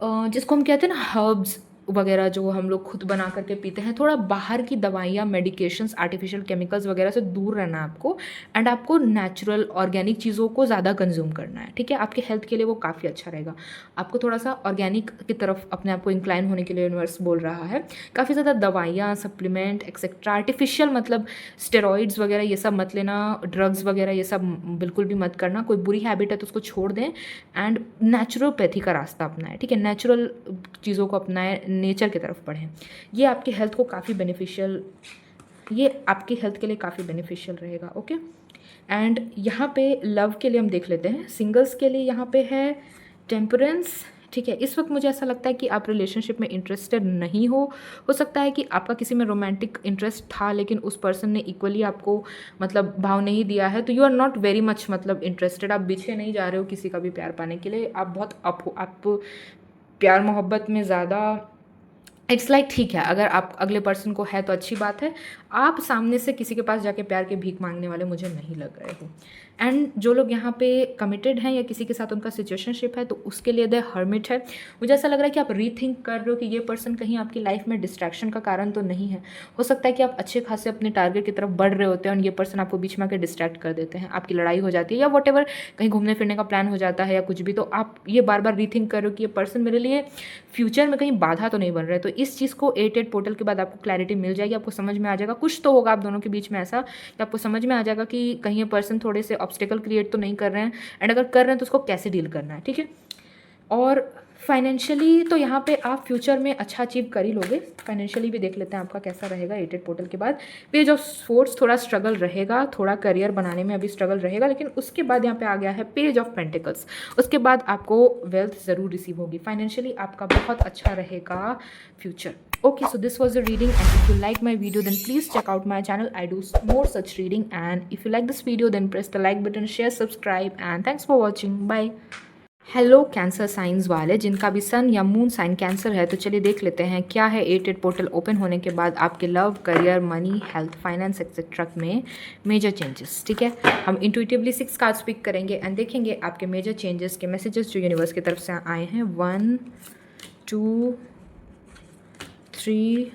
Speaker 1: जिसको हम कहते हैं ना हर्ब्स वगैरह जो हम लोग खुद बना करके पीते हैं, थोड़ा बाहर की दवाइयाँ, मेडिकेशंस, आर्टिफिशियल केमिकल्स वगैरह से दूर रहना है आपको। एंड आपको नेचुरल ऑर्गेनिक चीज़ों को ज़्यादा कंज्यूम करना है, ठीक है। आपके हेल्थ के लिए वो काफ़ी अच्छा रहेगा। आपको थोड़ा सा ऑर्गेनिक की तरफ अपने आप को इंक्लाइन होने के लिए यूनिवर्स बोल रहा है। काफ़ी ज़्यादा दवाइयाँ, सप्लीमेंट एक्सेट्रा, आर्टिफिशियल मतलब स्टेरॉइड्स वगैरह ये सब मत लेना, ड्रग्स वगैरह ये सब बिल्कुल भी मत करना। कोई बुरी हैबिट है तो उसको छोड़ दें एंड नेचुरोपैथी का रास्ता अपनाएं, ठीक है। नेचुरल चीज़ों को अपनाएं, नेचर की तरफ बढ़ें। ये आपकी हेल्थ को काफ़ी बेनिफिशियल, ये आपकी हेल्थ के लिए काफ़ी बेनिफिशियल रहेगा, ओके। एंड यहाँ पे लव के लिए हम देख लेते हैं। सिंगल्स के लिए यहाँ पे है टेम्परेंस, ठीक है। इस वक्त मुझे ऐसा लगता है कि आप रिलेशनशिप में इंटरेस्टेड नहीं हो सकता है कि आपका किसी में रोमांटिक इंटरेस्ट था लेकिन उस पर्सन ने इक्वली आपको मतलब भाव नहीं दिया है, तो you are not very much मतलब इंटरेस्टेड। आप पीछे नहीं जा रहे हो किसी का भी प्यार पाने के लिए, आप बहुत अप हो, आप प्यार मोहब्बत में ज़्यादा इट्स लाइक ठीक है। अगर आप अगले पर्सन को है तो अच्छी बात है। आप सामने से किसी के पास जाके प्यार के भीख मांगने वाले मुझे नहीं लग रहे हो। एंड जो लोग यहाँ पे कमिटेड हैं या किसी के साथ उनका सिचुएशनशिप है तो उसके लिए द हर्मिट है। मुझे ऐसा लग रहा है कि आप रीथिंक कर रहे हो कि ये पर्सन कहीं आपकी लाइफ में डिस्ट्रैक्शन का कारण तो नहीं है। हो सकता है कि आप अच्छे खासे अपने टारगेट की तरफ बढ़ रहे होते हैं और ये पर्सन आपको बीच में आकर डिस्ट्रैक्ट कर देते हैं, आपकी लड़ाई हो जाती है या वट एवर, कहीं घूमने फिरने का प्लान हो जाता है या कुछ भी, तो आप ये बार बार रीथिंक कर रहे हो कि ये पर्सन मेरे लिए फ्यूचर में कहीं बाधा तो नहीं बन रहा है। तो इस चीज़ को 8-8 पोर्टल के बाद आपको क्लैरिटी मिल जाएगी, आपको समझ में आ जाएगा। कुछ तो होगा आप दोनों के बीच में ऐसा कि आपको समझ में आ जाएगा कि कहीं ये पर्सन थोड़े से ऑब्स्टेकल क्रिएट तो नहीं कर रहे हैं, एंड अगर कर रहे हैं तो उसको कैसे डील करना है, ठीक है। और फाइनेंशियली तो यहाँ पे आप फ्यूचर में अच्छा अचीव कर ही लोगे। फाइनेंशियली भी देख लेते हैं आपका कैसा रहेगा 8-8 पोर्टल के बाद। पेज ऑफ स्पोर्ट्स, थोड़ा स्ट्रगल रहेगा, थोड़ा करियर बनाने में अभी स्ट्रगल रहेगा, लेकिन उसके बाद यहाँ पे आ गया है पेज ऑफ पेंटिकल्स। उसके बाद आपको वेल्थ ज़रूर रिसीव होगी। फाइनेंशियली आपका बहुत अच्छा रहेगा future. Okay, so this was the reading, and if you like my video then please check out my channel. I do more such reading, and if you like this video then press the like button, share, subscribe, and thanks for watching. Bye. Hello cancer science वाले जिनका भी सन या मून साइन कैंसर है, तो चलिए देख लेते हैं क्या है 8-8 पोर्टल ओपन होने के बाद आपके love, career, money, health, finance etcetera में मेजर चेंजेस, ठीक है। हम इंट्यूटिवली 6 कार्ड्स पिक करेंगे एंड देखेंगे आपके मेजर चेंजेस के मैसेजेस जो यूनिवर्स की तरफ से आए हैं। 1 2 3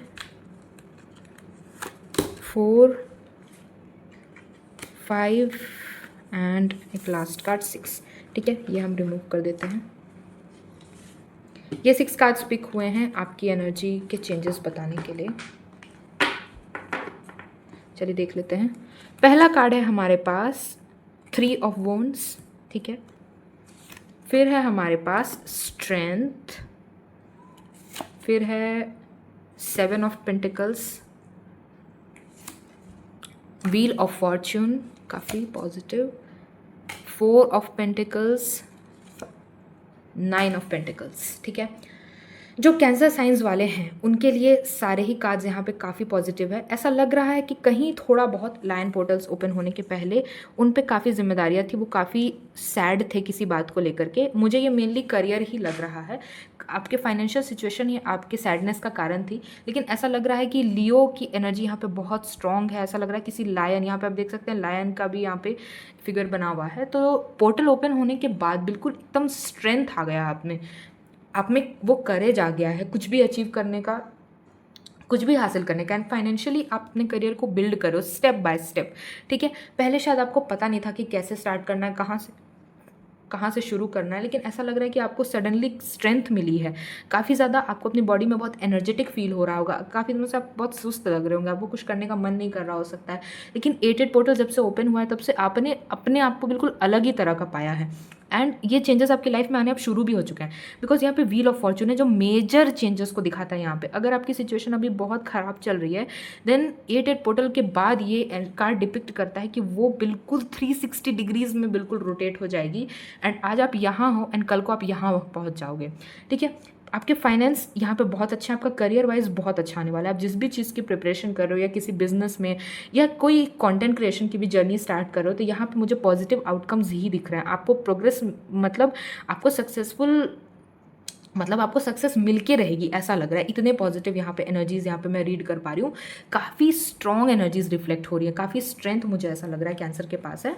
Speaker 1: 4 5 एंड एक लास्ट कार्ड 6, ठीक है। ये हम रिमूव कर देते हैं। ये 6 कार्ड्स पिक हुए हैं आपकी एनर्जी के चेंजेस बताने के लिए। चलिए देख लेते हैं। पहला कार्ड है हमारे पास 3 ऑफ वॉन्ड्स, ठीक है। फिर है हमारे पास स्ट्रेंथ, फिर है 7 of pentacles, wheel of fortune, काफ़ी positive, 4 of pentacles, 9 of pentacles, ठीक है। जो कैंसर साइंस वाले हैं उनके लिए सारे ही कार्ड्स यहाँ पे काफ़ी पॉजिटिव है। ऐसा लग रहा है कि कहीं थोड़ा बहुत लायन पोर्टल्स ओपन होने के पहले उन पे काफ़ी जिम्मेदारियाँ थी, वो काफ़ी सैड थे किसी बात को लेकर के। मुझे ये मेनली करियर ही लग रहा है। आपके फाइनेंशियल सिचुएशन ही आपके सैडनेस का कारण थी, लेकिन ऐसा लग रहा है कि लियो की एनर्जी यहाँ पे बहुत स्ट्रॉन्ग है। ऐसा लग रहा है किसी लायन, यहाँ पे आप देख सकते हैं लायन का भी यहाँ पे फिगर बना हुआ है। तो पोर्टल ओपन होने के बाद बिल्कुल एकदम स्ट्रेंथ आ गया आप में वो करेज आ गया है कुछ भी अचीव करने का, कुछ भी हासिल करने का। एंड फाइनेंशियली आप अपने करियर को बिल्ड करो स्टेप बाय स्टेप, ठीक है। पहले शायद आपको पता नहीं था कि कैसे स्टार्ट करना है, कहाँ से शुरू करना है, लेकिन ऐसा लग रहा है कि आपको सडनली स्ट्रेंथ मिली है काफ़ी ज़्यादा। आपको अपनी बॉडी में बहुत एनर्जेटिक फील हो रहा होगा। काफ़ी दिनों से आप बहुत सुस्त लग रहे होंगे, आपको कुछ करने का मन नहीं कर रहा हो सकता है, लेकिन 8-8 पोर्टल जब से ओपन हुआ है तब से आपने अपने आप को बिल्कुल अलग ही तरह का पाया है। एंड ये चेंजेस आपकी लाइफ में आने अब शुरू भी हो चुके हैं, बिकॉज यहाँ पे व्हील ऑफ फॉर्चून है जो मेजर चेंजेस को दिखाता है यहाँ पे। अगर आपकी सिचुएशन अभी बहुत ख़राब चल रही है, देन 8 पोर्टल के बाद ये कार्ड डिपिक्ट करता है कि वो बिल्कुल 360 डिग्रीज में बिल्कुल रोटेट हो जाएगी, एंड आज आप यहाँ हो एंड कल को आप यहाँ पहुँच जाओगे। ठीक है, आपके फाइनेंस यहाँ पे बहुत अच्छा है, आपका करियर वाइज बहुत अच्छा आने वाला है। आप जिस भी चीज़ की प्रिपरेशन कर रहे हो या किसी बिजनेस में या कोई कंटेंट क्रिएशन की भी जर्नी स्टार्ट कर रहे हो, तो यहाँ पे मुझे पॉजिटिव आउटकम्स ही दिख रहे हैं। आपको प्रोग्रेस मतलब आपको सक्सेसफुल मतलब आपको सक्सेस मिलके रहेगी ऐसा लग रहा है। इतने पॉजिटिव यहाँ पे एनर्जीज यहाँ पे मैं रीड कर पा रही हूँ, काफ़ी स्ट्रॉन्ग एनर्जीज रिफ्लेक्ट हो रही है, काफ़ी स्ट्रेंथ मुझे ऐसा लग रहा है कैंसर के पास है।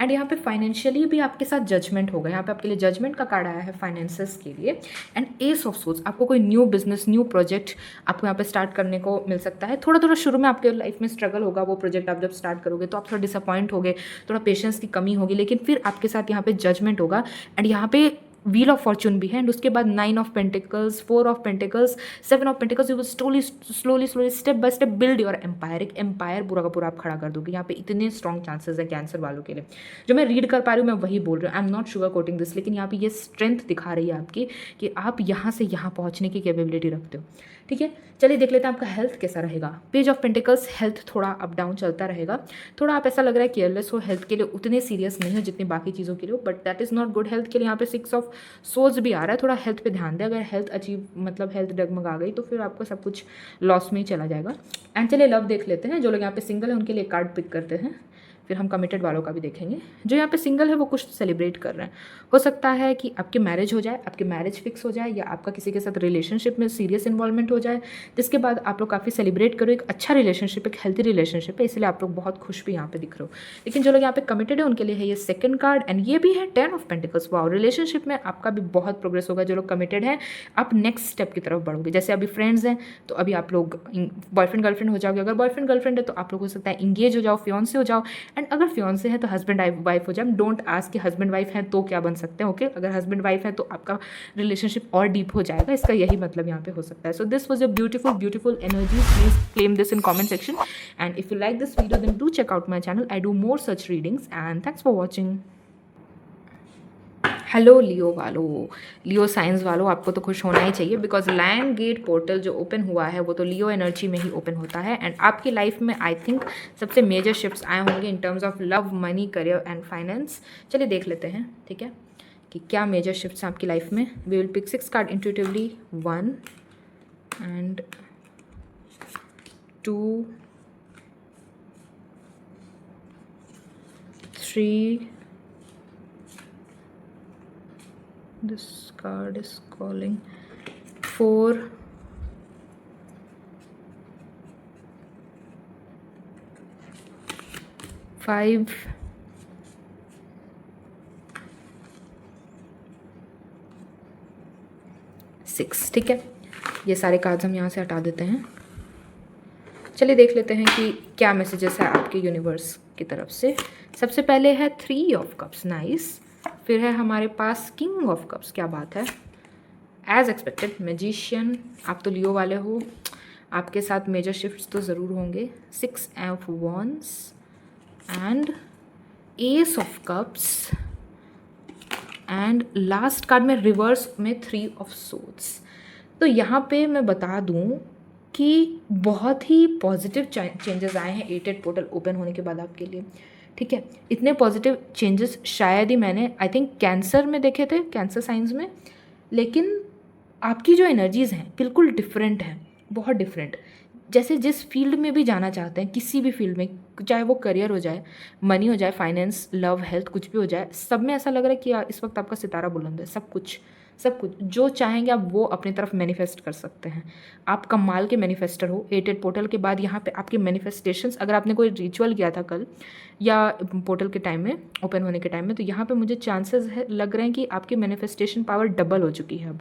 Speaker 1: एंड यहाँ पे फाइनेंशियली भी आपके साथ जजमेंट होगा, यहाँ पे आपके लिए जजमेंट का कार्ड आया है फाइनेंसेस के लिए। एंड एस ऑफ सोर्स, आपको कोई न्यू बिजनेस न्यू प्रोजेक्ट आपको यहाँ पे स्टार्ट करने को मिल सकता है। थोड़ा थोड़ा शुरू में आपके लाइफ में स्ट्रगल होगा, वो प्रोजेक्ट आप जब स्टार्ट करोगे तो आप थोड़ा डिसअपॉइंट होगे, थोड़ा पेशेंस की कमी होगी, लेकिन फिर आपके साथ यहाँ पे जजमेंट होगा। एंड यहाँ पे व्हील ऑफ फॉर्चून भी है, एंड उसके बाद 9 of pentacles, 4 of pentacles, 7 of pentacles. You will slowly step by step build your empire. एक एम्पायर पूरा का पूरा आप खड़ा कर दोगे। यहाँ पे इतने स्ट्रॉन्ग चांसेस है कैंसर वालों के लिए। जो मैं रीड कर पा रही हूँ मैं वही बोल रही हूँ, I am not sugar coating this, लेकिन यहाँ पे ये स्ट्रेंथ दिखा रही है आपकी कि आप यहाँ से यहाँ पहुँचने की कैपेबिलिटी रखते हो। ठीक है, चलिए देख लेते हैं आपका हेल्थ कैसा रहेगा। पेज ऑफ पेंटिकल्स, हेल्थ थोड़ा अप डाउन चलता रहेगा, थोड़ा आप ऐसा लग रहा है केयरलेस हो, हेल्थ के लिए उतने सीरियस नहीं हो जितनी बाकी चीज़ों के लिए हो, but that is not good health के लिए। यहाँ पे 6 ऑफ सोर्स भी आ रहा है, थोड़ा हेल्थ पे ध्यान दें। अगर हेल्थ अचीव मतलब हेल्थ डगमगा गई तो फिर आपको सब कुछ लॉस में ही चला जाएगा। एंड चलिए लव देख लेते हैं। जो लोग यहाँ पे सिंगल है उनके लिए कार्ड पिक करते हैं, फिर हम कमिटेड वालों का भी देखेंगे। जो यहाँ पे सिंगल है वो कुछ सेलिब्रेट कर रहे हैं। हो सकता है कि आपकी मैरिज हो जाए, आपकी मैरिज फिक्स हो जाए, या आपका किसी के साथ रिलेशनशिप में सीरियस इन्वॉल्वमेंट हो जाए, जिसके बाद आप लोग काफ़ी सेलिब्रेट करो। एक अच्छा रिलेशनशिप, एक हेल्थी रिलेशनशिप है, इसलिए आप लोग बहुत खुश भी यहाँ पे दिख रहे हो। लेकिन जो लोग यहाँ पे कमिटेड है उनके लिए है ये सेकंड कार्ड, एंड ये भी है 10 ऑफ पेंटिकल्स। वाओ, रिलेशनशिप में आपका भी बहुत प्रोग्रेस होगा। जो लोग कमिटेड हैं आप नेक्स्ट स्टेप की तरफ बढ़ोगे। जैसे अभी फ्रेंड्स हैं तो अभी आप लोग बॉयफ्रेंड गर्लफ्रेंड हो जाओगे, अगर बॉयफ्रेंड गर्लफ्रेंड है तो आप लोग हो सकता है इंगेज हो जाओ, फियांसे हो जाओ, एंड अगर फियांसे है तो हस्बैंड वाइफ हो जाए। डोंट आस्क कि हस्बैंड वाइफ हैं तो क्या बन सकते हैं। ओके, अगर हस्बैंड वाइफ है तो आपका रिलेशनशिप और डीप हो जाएगा, इसका यही मतलब यहाँ पे हो सकता है। So this was a beautiful energy. Please claim this in comment section, and if you like this video then do check out my channel. I do more such readings, and thanks for watching. Hello Leo वालों, लियो साइंस वालों, आपको तो खुश होना ही चाहिए, बिकॉज लायन गेट पोर्टल जो ओपन हुआ है वो तो लियो एनर्जी में ही ओपन होता है। एंड आपकी लाइफ में आई थिंक सबसे मेजर शिफ्ट्स आए होंगे इन terms of love, money, career and finance. चलिए देख लेते हैं, ठीक है, कि क्या मेजर शिफ्ट्स हैं आपकी लाइफ में। We will pick 6 card intuitively, 1 and 2, 3. This card is calling 4, 5, 6। ठीक है, ये सारे कार्ड्स हम यहाँ से हटा देते हैं। चलिए देख लेते हैं कि क्या मैसेजेस है आपके यूनिवर्स की तरफ से। सबसे पहले है 3 ऑफ कप्स, नाइस। फिर है हमारे पास किंग ऑफ कप्स, क्या बात है, एज एक्सपेक्टेड। मैजिशियन, आप तो लियो वाले हो, आपके साथ मेजर शिफ्ट्स तो ज़रूर होंगे। 6 of wands and S of cups, and last card में रिवर्स में 3 ऑफ सोर्ड्स। तो यहाँ पे मैं बता दूँ कि बहुत ही पॉजिटिव चेंजेस आए हैं 8 पोर्टल ओपन होने के बाद आपके लिए। ठीक है, इतने पॉजिटिव चेंजेस शायद ही मैंने आई थिंक कैंसर में देखे थे, कैंसर साइंस में, लेकिन आपकी जो एनर्जीज़ हैं बिल्कुल डिफरेंट हैं, बहुत डिफरेंट। जैसे जिस फील्ड में भी जाना चाहते हैं, किसी भी फील्ड में, चाहे वो करियर हो जाए, मनी हो जाए, फाइनेंस, लव, हेल्थ, कुछ भी हो जाए, सब में ऐसा लग रहा है कि इस वक्त आपका सितारा बुलंद है। सब कुछ जो चाहेंगे आप वो अपनी तरफ मैनिफेस्ट कर सकते हैं। आप कमाल के मैनिफेस्टर हो। 8 पोर्टल के बाद यहाँ पे आपके मैनिफेस्टेशंस, अगर आपने कोई रिचुअल किया था कल या पोर्टल के टाइम में, ओपन होने के टाइम में, तो यहाँ पे मुझे चांसेस है लग रहे हैं कि आपकी मैनिफेस्टेशन पावर डबल हो चुकी है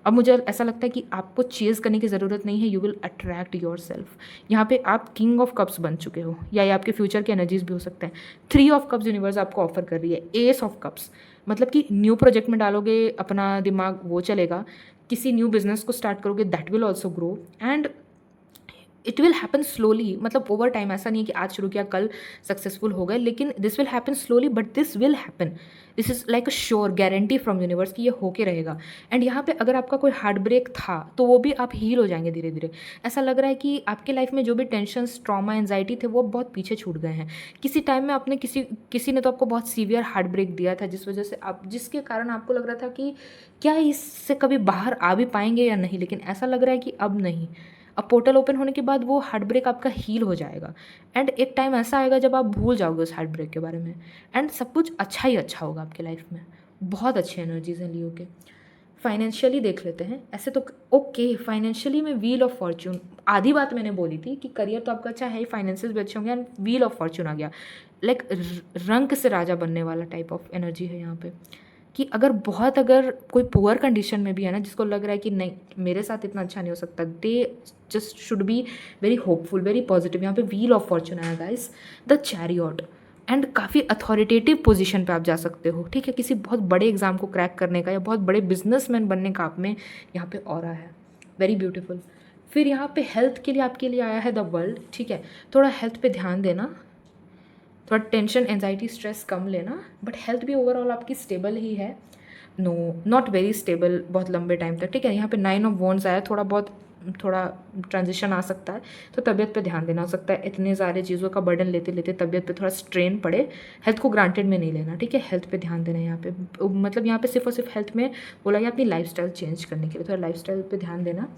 Speaker 1: अब मुझे ऐसा लगता है कि आपको चेज़ करने की ज़रूरत नहीं है, you will attract your self. यहाँ पे आप किंग ऑफ कप्स बन चुके हो, या ये आपके फ्यूचर के एनर्जीज भी हो सकते हैं। 3 ऑफ कप्स यूनिवर्स आपको ऑफर कर रही है। एस ऑफ कप्स मतलब कि न्यू प्रोजेक्ट में डालोगे अपना दिमाग, वो चलेगा। किसी न्यू बिजनेस को स्टार्ट करोगे, that will also grow. And it will happen slowly, मतलब ओवर टाइम। ऐसा नहीं है कि आज शुरू किया कल सक्सेसफुल हो गए, लेकिन this will happen slowly but this will happen. This is like a sure guarantee from universe कि ये होके रहेगा। एंड यहाँ पे अगर आपका कोई हार्ट ब्रेक था तो वो भी आप हील हो जाएंगे धीरे धीरे। ऐसा लग रहा है कि आपके लाइफ में जो भी टेंशन, ट्रॉमा, एंजाइटी थे वो बहुत पीछे छूट गए हैं। किसी टाइम में आपने किसी ने तो आपको बहुत सीवियर हार्ट ब्रेक दिया था, जिस वजह से आप, जिसके कारण आपको लग रहा था कि क्या इससे कभी बाहर आ भी पाएंगे या नहीं, लेकिन ऐसा लग रहा है कि अब नहीं। अब पोर्टल ओपन होने के बाद वो हार्ट ब्रेक आपका हील हो जाएगा। एंड एक टाइम ऐसा आएगा जब आप भूल जाओगे उस हार्ट ब्रेक के बारे में, एंड सब कुछ अच्छा ही अच्छा होगा आपके लाइफ में। बहुत अच्छी एनर्जीज हैं लियो के। फाइनेंशियली देख लेते हैं। ऐसे तो ओके, फाइनेंशियली में व्हील ऑफ फॉर्च्यून, आधी बात मैंने बोली थी कि करियर तो आपका अच्छा है ही, फाइनेंसेस भी अच्छे होंगे, एंड व्हील ऑफ फॉर्च्यून आ गया। लाइक रंक से राजा बनने वाला टाइप ऑफ एनर्जी है यहाँ पे। कि अगर कोई पुअर कंडीशन में भी है ना, जिसको लग रहा है कि नहीं मेरे साथ इतना अच्छा नहीं हो सकता, they just should be very hopeful, very positive. यहाँ पे व्हील ऑफ फॉर्च्यून आया गाइस, द चैरियट। एंड काफ़ी अथॉरिटेटिव पोजीशन पे आप जा सकते हो, ठीक है, किसी बहुत बड़े एग्जाम को क्रैक करने का या बहुत बड़े बिजनेसमैन बनने का आप में यहाँ पे ऑरा है, वेरी ब्यूटीफुल। फिर यहाँ पे हेल्थ के लिए आपके लिए आया है द वर्ल्ड, ठीक है। थोड़ा हेल्थ पे ध्यान देना, थोड़ा टेंशन, एंजाइटी, स्ट्रेस कम लेना, बट हेल्थ भी ओवरऑल आपकी स्टेबल ही है। नो, नॉट वेरी स्टेबल बहुत लंबे टाइम तक, ठीक है। यहाँ पे 9 ऑफ वॉन्ड्स आया, थोड़ा ट्रांजिशन आ सकता है, तो तबीयत पे ध्यान देना हो सकता है। इतने सारे चीज़ों का बर्डन लेते लेते तबीयत पे थोड़ा स्ट्रेन पड़े, हेल्थ को ग्रांटेड में नहीं लेना, ठीक है। हेल्थ पे ध्यान देना है यहाँ पे, मतलब यहाँ पे सिर्फ और सिर्फ हेल्थ में बोला गया अपनी लाइफस्टाइल चेंज करने के लिए, थोड़ा लाइफस्टाइल पे ध्यान देना।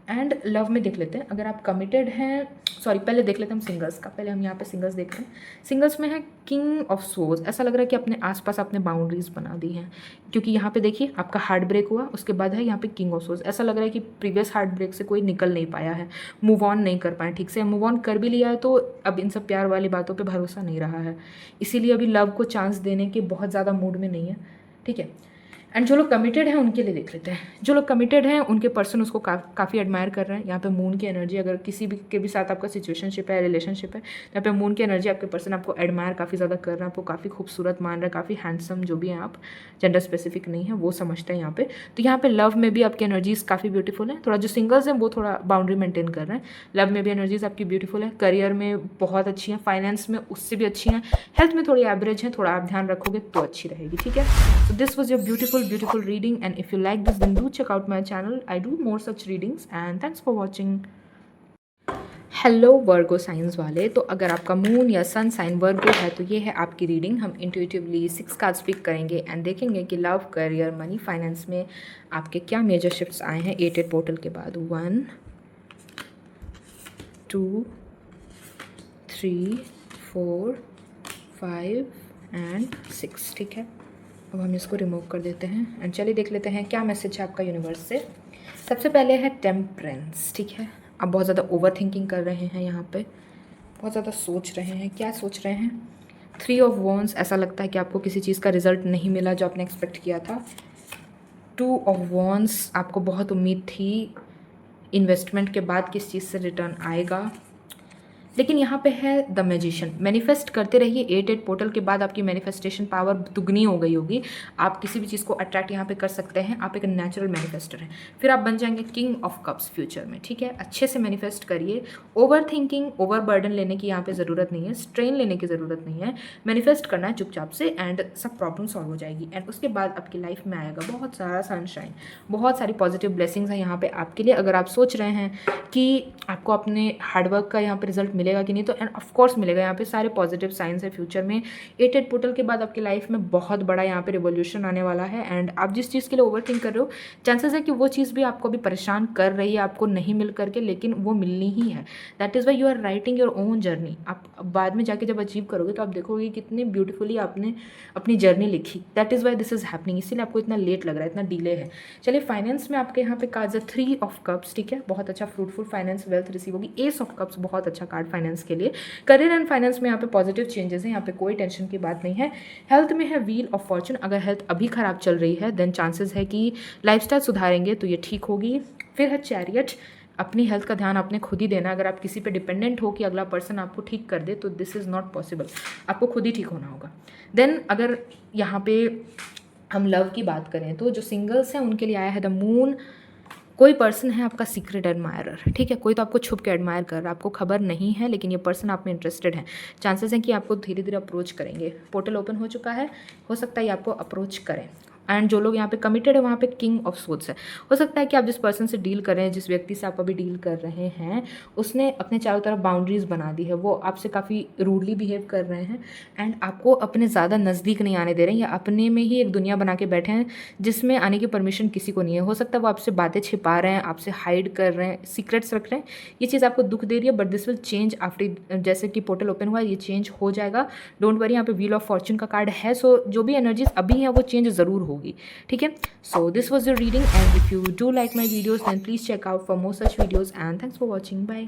Speaker 1: एंड लव में देख लेते हैं, अगर आप कमिटेड हैं, सॉरी पहले देख लेते हैं हम सिंगल्स का, पहले हम यहाँ पे सिंगल्स देखते हैं। सिंगल्स में है किंग ऑफ सोर्स। ऐसा लग रहा है कि अपने आसपास आपने बाउंड्रीज बना दी हैं, क्योंकि यहाँ पे देखिए आपका हार्ट ब्रेक हुआ, उसके बाद है यहाँ पे किंग ऑफ सोर्स। ऐसा लग रहा है कि प्रीवियस हार्ट ब्रेक से कोई निकल नहीं पाया है, मूव ऑन नहीं कर पाए ठीक से, मूव ऑन कर भी लिया है तो अब इन सब प्यार वाली बातों पर भरोसा नहीं रहा है, इसीलिए अभी लव को चांस देने के बहुत ज़्यादा मूड में नहीं है, ठीक है। एंड जो लोग कमिटेड हैं उनके लिए देख लेते हैं। जो लोग कमिटेड हैं उनके पर्सन उसको काफ़ी एडमायर कर रहे हैं। यहाँ पे मून की एनर्जी, अगर किसी भी के भी साथ आपका सिचुएशनशिप है, रिलेशनशिप है, यहाँ पे मून की एनर्जी, आपके पर्सन आपको एडमायर काफ़ी ज़्यादा कर रहा है, आपको काफ़ी खूबसूरत मान रहा है, काफ़ी हैंडसम, जो भी हैं आप, जेंडर स्पेसिफिक नहीं है, वो समझते हैं यहाँ पे। तो यहाँ पे लव में भी आपकी एनर्जीज काफ़ी ब्यूटीफुल है। थोड़ा जो सिंगल्स हैं वो थोड़ा बाउंड्री मेंटेन कर रहे हैं। लव में भी एनर्जीज आपकी ब्यूटीफुल है, करियर में बहुत अच्छी हैं, फाइनेंस में उससे भी अच्छी हैं, हेल्थ में थोड़ी एवरेज है, थोड़ा आप ध्यान रखोगे तो अच्छी रहेगी, ठीक है। So this was your beautiful reading, and if you like this then do check out my channel. I do more such readings and thanks for watching. Hello Virgo science वाले, तो अगर आपका मून या सन साइन वर्गो है तो ये है आपकी रीडिंग। हम इंट्यूटिवली 6 कार्ड्स पिक करेंगे एंड देखेंगे कि लव, करियर, मनी, फाइनेंस में आपके क्या मेजर शिफ्ट्स आए हैं 8 पोर्टल के बाद। 1 2 3 4 5 एंड 6, ठीक है। अब हम इसको रिमूव कर देते हैं एंड चलिए देख लेते हैं क्या मैसेज है आपका यूनिवर्स से। सबसे पहले है टेम्परेंस, ठीक है। आप बहुत ज़्यादा ओवर थिंकिंग कर रहे हैं, यहाँ पे बहुत ज़्यादा सोच रहे हैं। क्या सोच रहे हैं? 3 ऑफ वॉन्ड्स, ऐसा लगता है कि आपको किसी चीज़ का रिजल्ट नहीं मिला जो आपने एक्सपेक्ट किया था। 2 ऑफ वॉन्ड्स, आपको बहुत उम्मीद थी इन्वेस्टमेंट के बाद किस चीज़ से रिटर्न आएगा, लेकिन यहाँ पे है द मैजिशियन। मैनिफेस्ट करते रहिए, 8 पोर्टल के बाद आपकी मैनिफेस्टेशन पावर दुगनी हो गई होगी। आप किसी भी चीज़ को अट्रैक्ट यहाँ पे कर सकते हैं, आप एक नेचुरल मैनिफेस्टर हैं। फिर आप बन जाएंगे किंग ऑफ कप्स फ्यूचर में, ठीक है। अच्छे से मैनिफेस्ट करिए, ओवर थिंकिंग, ओवर बर्डन लेने की यहाँ पे ज़रूरत नहीं है, स्ट्रेन लेने की ज़रूरत नहीं है। मैनिफेस्ट करना है चुपचाप से एंड सब प्रॉब्लम सॉल्व हो जाएगी। एंड उसके बाद आपकी लाइफ में आएगा बहुत सारा सनशाइन, बहुत सारी पॉजिटिव ब्लेसिंग्स हैं यहाँ पे आपके लिए। अगर आप सोच रहे हैं कि आपको अपने हार्डवर्क का यहाँ पे रिजल्ट मिलेगा कि नहीं, तो एंड ऑफ कोर्स मिलेगा। यहाँ पे सारे पॉजिटिव साइंस है फ्यूचर में। 8 पोर्टल के बाद आपकी लाइफ में बहुत बड़ा यहाँ पे रिवोल्यूशन आने वाला है। एंड आप जिस चीज़ के लिए ओवर थिंक कर रहे हो, चांसेस है कि वो चीज़ भी आपको अभी परेशान कर रही है, आपको नहीं मिल करके, लेकिन वो मिलनी ही है। That is why you are writing your own journey. आप बाद में जाके जब अचीव करोगे तो आप देखोगे कितनी ब्यूटीफुली आपने अपनी जर्नी लिखी। That is why this is happening, इसीलिए आपको इतना लेट लग रहा है, इतना डिले है। चलिए फाइनेंस में आपके यहाँ पे कार्ड्स है 3 ऑफ कप्स, ठीक है। बहुत अच्छा फ्रूटफुल फाइनेंस, वेल्थ रिसीव होगी। एस ऑफ कप्स, बहुत अच्छा कार्ड फाइनेंस के लिए। करियर एंड फाइनेंस में यहाँ पे पॉजिटिव चेंजेस हैं, यहाँ पे कोई टेंशन की बात नहीं है। हेल्थ में है व्हील ऑफ फॉर्चून। अगर हेल्थ अभी खराब चल रही है देन चांसेस है कि लाइफस्टाइल सुधारेंगे तो ये ठीक होगी। फिर है चैरियट, अपनी हेल्थ का ध्यान आपने खुद ही देना। अगर आप किसी पे डिपेंडेंट हो कि अगला पर्सन आपको ठीक कर दे तो दिस इज़ नॉट पॉसिबल, आपको खुद ही ठीक होना होगा। देन अगर यहाँ पे हम लव की बात करें तो जो सिंगल्स हैं उनके लिए आया है द मून, कोई पर्सन है आपका सीक्रेट एडमायरर, ठीक है, कोई तो आपको छुप के एडमायर कर रहा है, आपको खबर नहीं है, लेकिन ये पर्सन आप में इंटरेस्टेड है। चांसेस हैं कि आपको धीरे धीरे अप्रोच करेंगे। पोर्टल ओपन हो चुका है, हो सकता है ये आपको अप्रोच करें। एंड जो लोग यहाँ पे कमिटेड है वहाँ पे किंग ऑफ सोर्ड्स है। हो सकता है कि आप जिस पर्सन से डील कर रहे हैं, जिस व्यक्ति से आप अभी डील कर रहे हैं, उसने अपने चारों तरफ बाउंड्रीज बना दी है। वो आपसे काफ़ी रूडली बिहेव कर रहे हैं एंड आपको अपने ज़्यादा नज़दीक नहीं आने दे रहे हैं, या अपने में ही एक दुनिया बना के बैठे हैं जिसमें आने की परमिशन किसी को नहीं है। हो सकता है वो आपसे बातें छिपा रहे हैं, आपसे हाइड कर रहे हैं, सीक्रेट्स रख रहे हैं। ये चीज़ आपको दुख दे रही है, but this will change after, जैसे कि पोर्टल ओपन हुआ ये चेंज हो जाएगा। डोंट वरी, यहाँ पे व्हील ऑफ फॉर्चून का कार्ड है, सो जो भी एनर्जीज अभी हैं वो चेंज ज़रूर होगी, ठीक है। So this was your reading and if you do like my videos then please check out for more such videos and thanks for watching, bye.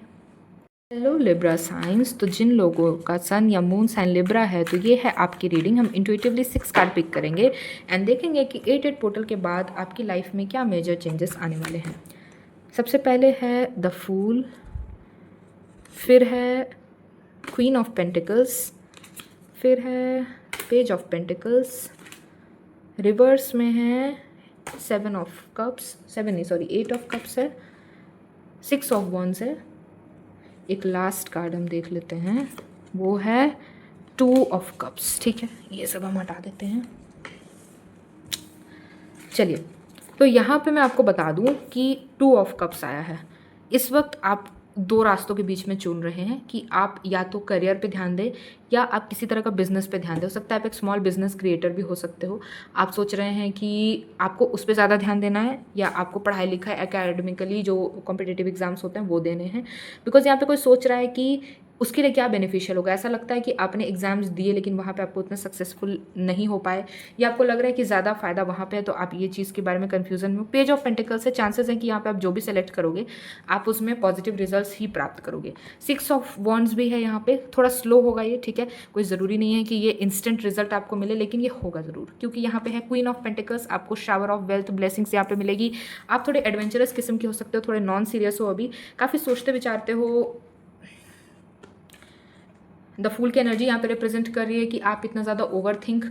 Speaker 1: Hello Libra signs, तो जिन लोगों का सन या मून साइन लिब्रा है तो ये है आपकी रीडिंग। हम इंट्यूटिवली 6 कार्ड पिक करेंगे एंड देखेंगे कि 8 पोर्टल के बाद आपकी लाइफ में क्या मेजर चेंजेस आने वाले हैं। सबसे पहले है द फूल, फिर है क्वीन ऑफ पेंटिकल्स, फिर है पेज ऑफ पेंटिकल्स, रिवर्स में है 7 ऑफ कप्स, 7 नहीं सॉरी 8 ऑफ कप्स है, 6 ऑफ वॉन्ड्स है। एक लास्ट कार्ड हम देख लेते हैं, वो है 2 ऑफ कप्स, ठीक है। ये सब हम हटा देते हैं। चलिए, तो यहाँ पे मैं आपको बता दूँ कि 2 ऑफ कप्स आया है। इस वक्त आप 2 रास्तों के बीच में चुन रहे हैं कि आप या तो करियर पे ध्यान दें या आप किसी तरह का बिजनेस पे ध्यान दें। हो सकता है आप एक स्मॉल बिजनेस क्रिएटर भी हो सकते हो। आप सोच रहे हैं कि आपको उस पर ज़्यादा ध्यान देना है या आपको पढ़ाई लिखाई एकेडमिकली जो कॉम्पिटिटिव एग्जाम्स होते हैं वो देने हैं। बिकॉज यहाँ पे कोई सोच रहा है कि उसके लिए क्या बेनिफिशियल होगा। ऐसा लगता है कि आपने एग्जाम्स दिए लेकिन वहाँ पे आपको उतना सक्सेसफुल नहीं हो पाए, या आपको लग रहा है कि ज़्यादा फ़ायदा वहाँ पे है, तो आप ये चीज़ के बारे में कन्फ्यूजन में। पेज ऑफ पेंटिकल्स से चांसेस हैं कि यहाँ पे आप जो भी सेलेक्ट करोगे आप उसमें पॉजिटिव रिजल्ट्स ही प्राप्त करोगे। 6 ऑफ वॉन्ड्स भी है यहाँ पे, थोड़ा स्लो होगा ये, ठीक है। कोई ज़रूरी नहीं है कि ये इंस्टेंट रिजल्ट आपको मिले, लेकिन ये होगा ज़रूर, क्योंकि यहाँ पे है क्वीन ऑफ पेंटिकल्स। आपको शावर ऑफ वेल्थ ब्लेसिंग्स यहाँ पे मिलेगी। आप थोड़े एडवेंचरस किस्म के हो सकते हो, थोड़े नॉन सीरियस हो, अभी काफ़ी सोचते विचारते हो। द फूल की एनर्जी यहाँ पे रिप्रेजेंट कर रही है कि आप इतना ज़्यादा ओवर थिंक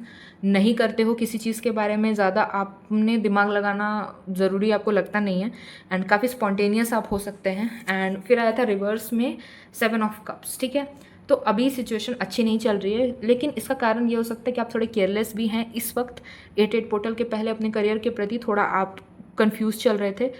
Speaker 1: नहीं करते हो किसी चीज़ के बारे में, ज़्यादा आपने दिमाग लगाना ज़रूरी आपको लगता नहीं है एंड काफ़ी स्पॉन्टेनियस आप हो सकते हैं। एंड फिर आया था रिवर्स में 7 ऑफ कप्स, ठीक है। तो अभी सिचुएशन अच्छी नहीं चल रही है, लेकिन इसका कारण ये हो सकता है कि आप थोड़े केयरलेस भी हैं इस वक्त। 8 पोर्टल के पहले अपने करियर के प्रति थोड़ा आप कंफ्यूज चल रहे थे।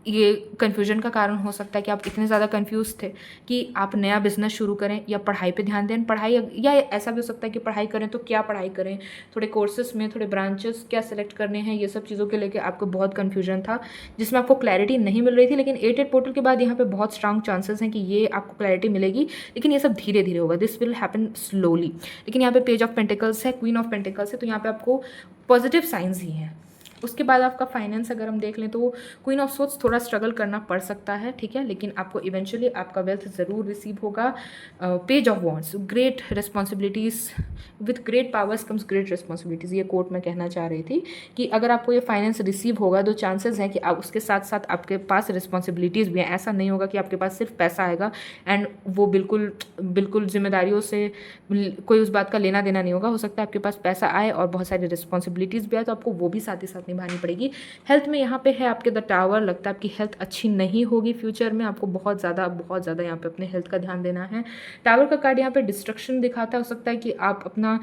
Speaker 1: ये कन्फ्यूजन का कारण हो सकता है कि आप इतने ज़्यादा कंफ्यूज थे कि आप नया बिजनेस शुरू करें या पढ़ाई पे ध्यान दें। पढ़ाई, या ऐसा भी हो सकता है कि पढ़ाई करें तो क्या पढ़ाई करें, थोड़े कोर्सेज में थोड़े ब्रांचेस क्या सेलेक्ट करने हैं, ये सब चीज़ों के लेके आपको बहुत कन्फ्यूजन था जिसमें आपको क्लैरिटी नहीं मिल रही थी। लेकिन 8 पोर्टल के बाद यहाँ पे बहुत स्ट्रांग चांसेस हैं कि ये आपको क्लैरिटी मिलेगी, लेकिन ये सब धीरे धीरे होगा। This will happen slowly. लेकिन यहाँ पे पेज ऑफ पेंटिकल्स है, क्वीन ऑफ पेंटिकल्स है, तो यहाँ पे आपको पॉजिटिव साइंस ही हैं। उसके बाद आपका फाइनेंस अगर हम देख लें तो क्वीन ऑफ सोर्ड्स थोड़ा स्ट्रगल करना पड़ सकता है, ठीक है, लेकिन आपको इवेंचुअली आपका वेल्थ ज़रूर रिसीव होगा। Page of wands, great responsibilities, with great powers comes great responsibilities. ये कोट मैं कहना चाह रही थी कि अगर आपको ये फाइनेंस रिसीव होगा तो चांसेस हैं कि आप उसके साथ साथ आपके पास रिस्पॉन्सिबिलिटीज़ भी हैं। ऐसा नहीं होगा कि आपके पास सिर्फ पैसा आएगा एंड वो बिल्कुल बिल्कुल जिम्मेदारियों से कोई उस बात का लेना देना नहीं होगा। हो सकता है आपके पास पैसा आए और बहुत सारी रिस्पॉन्सिबिलिटीज़ भी आए, तो आपको वो भी साथ ही साथ निभानी पड़ेगी। हेल्थ में यहाँ पे है आपके द टावर, लगता है आपकी हेल्थ अच्छी नहीं होगी फ्यूचर में। आपको बहुत ज़्यादा यहाँ पे अपने हेल्थ का ध्यान देना है। टावर का कार्ड यहाँ पे डिस्ट्रक्शन दिखाता है। हो सकता है कि आप अपना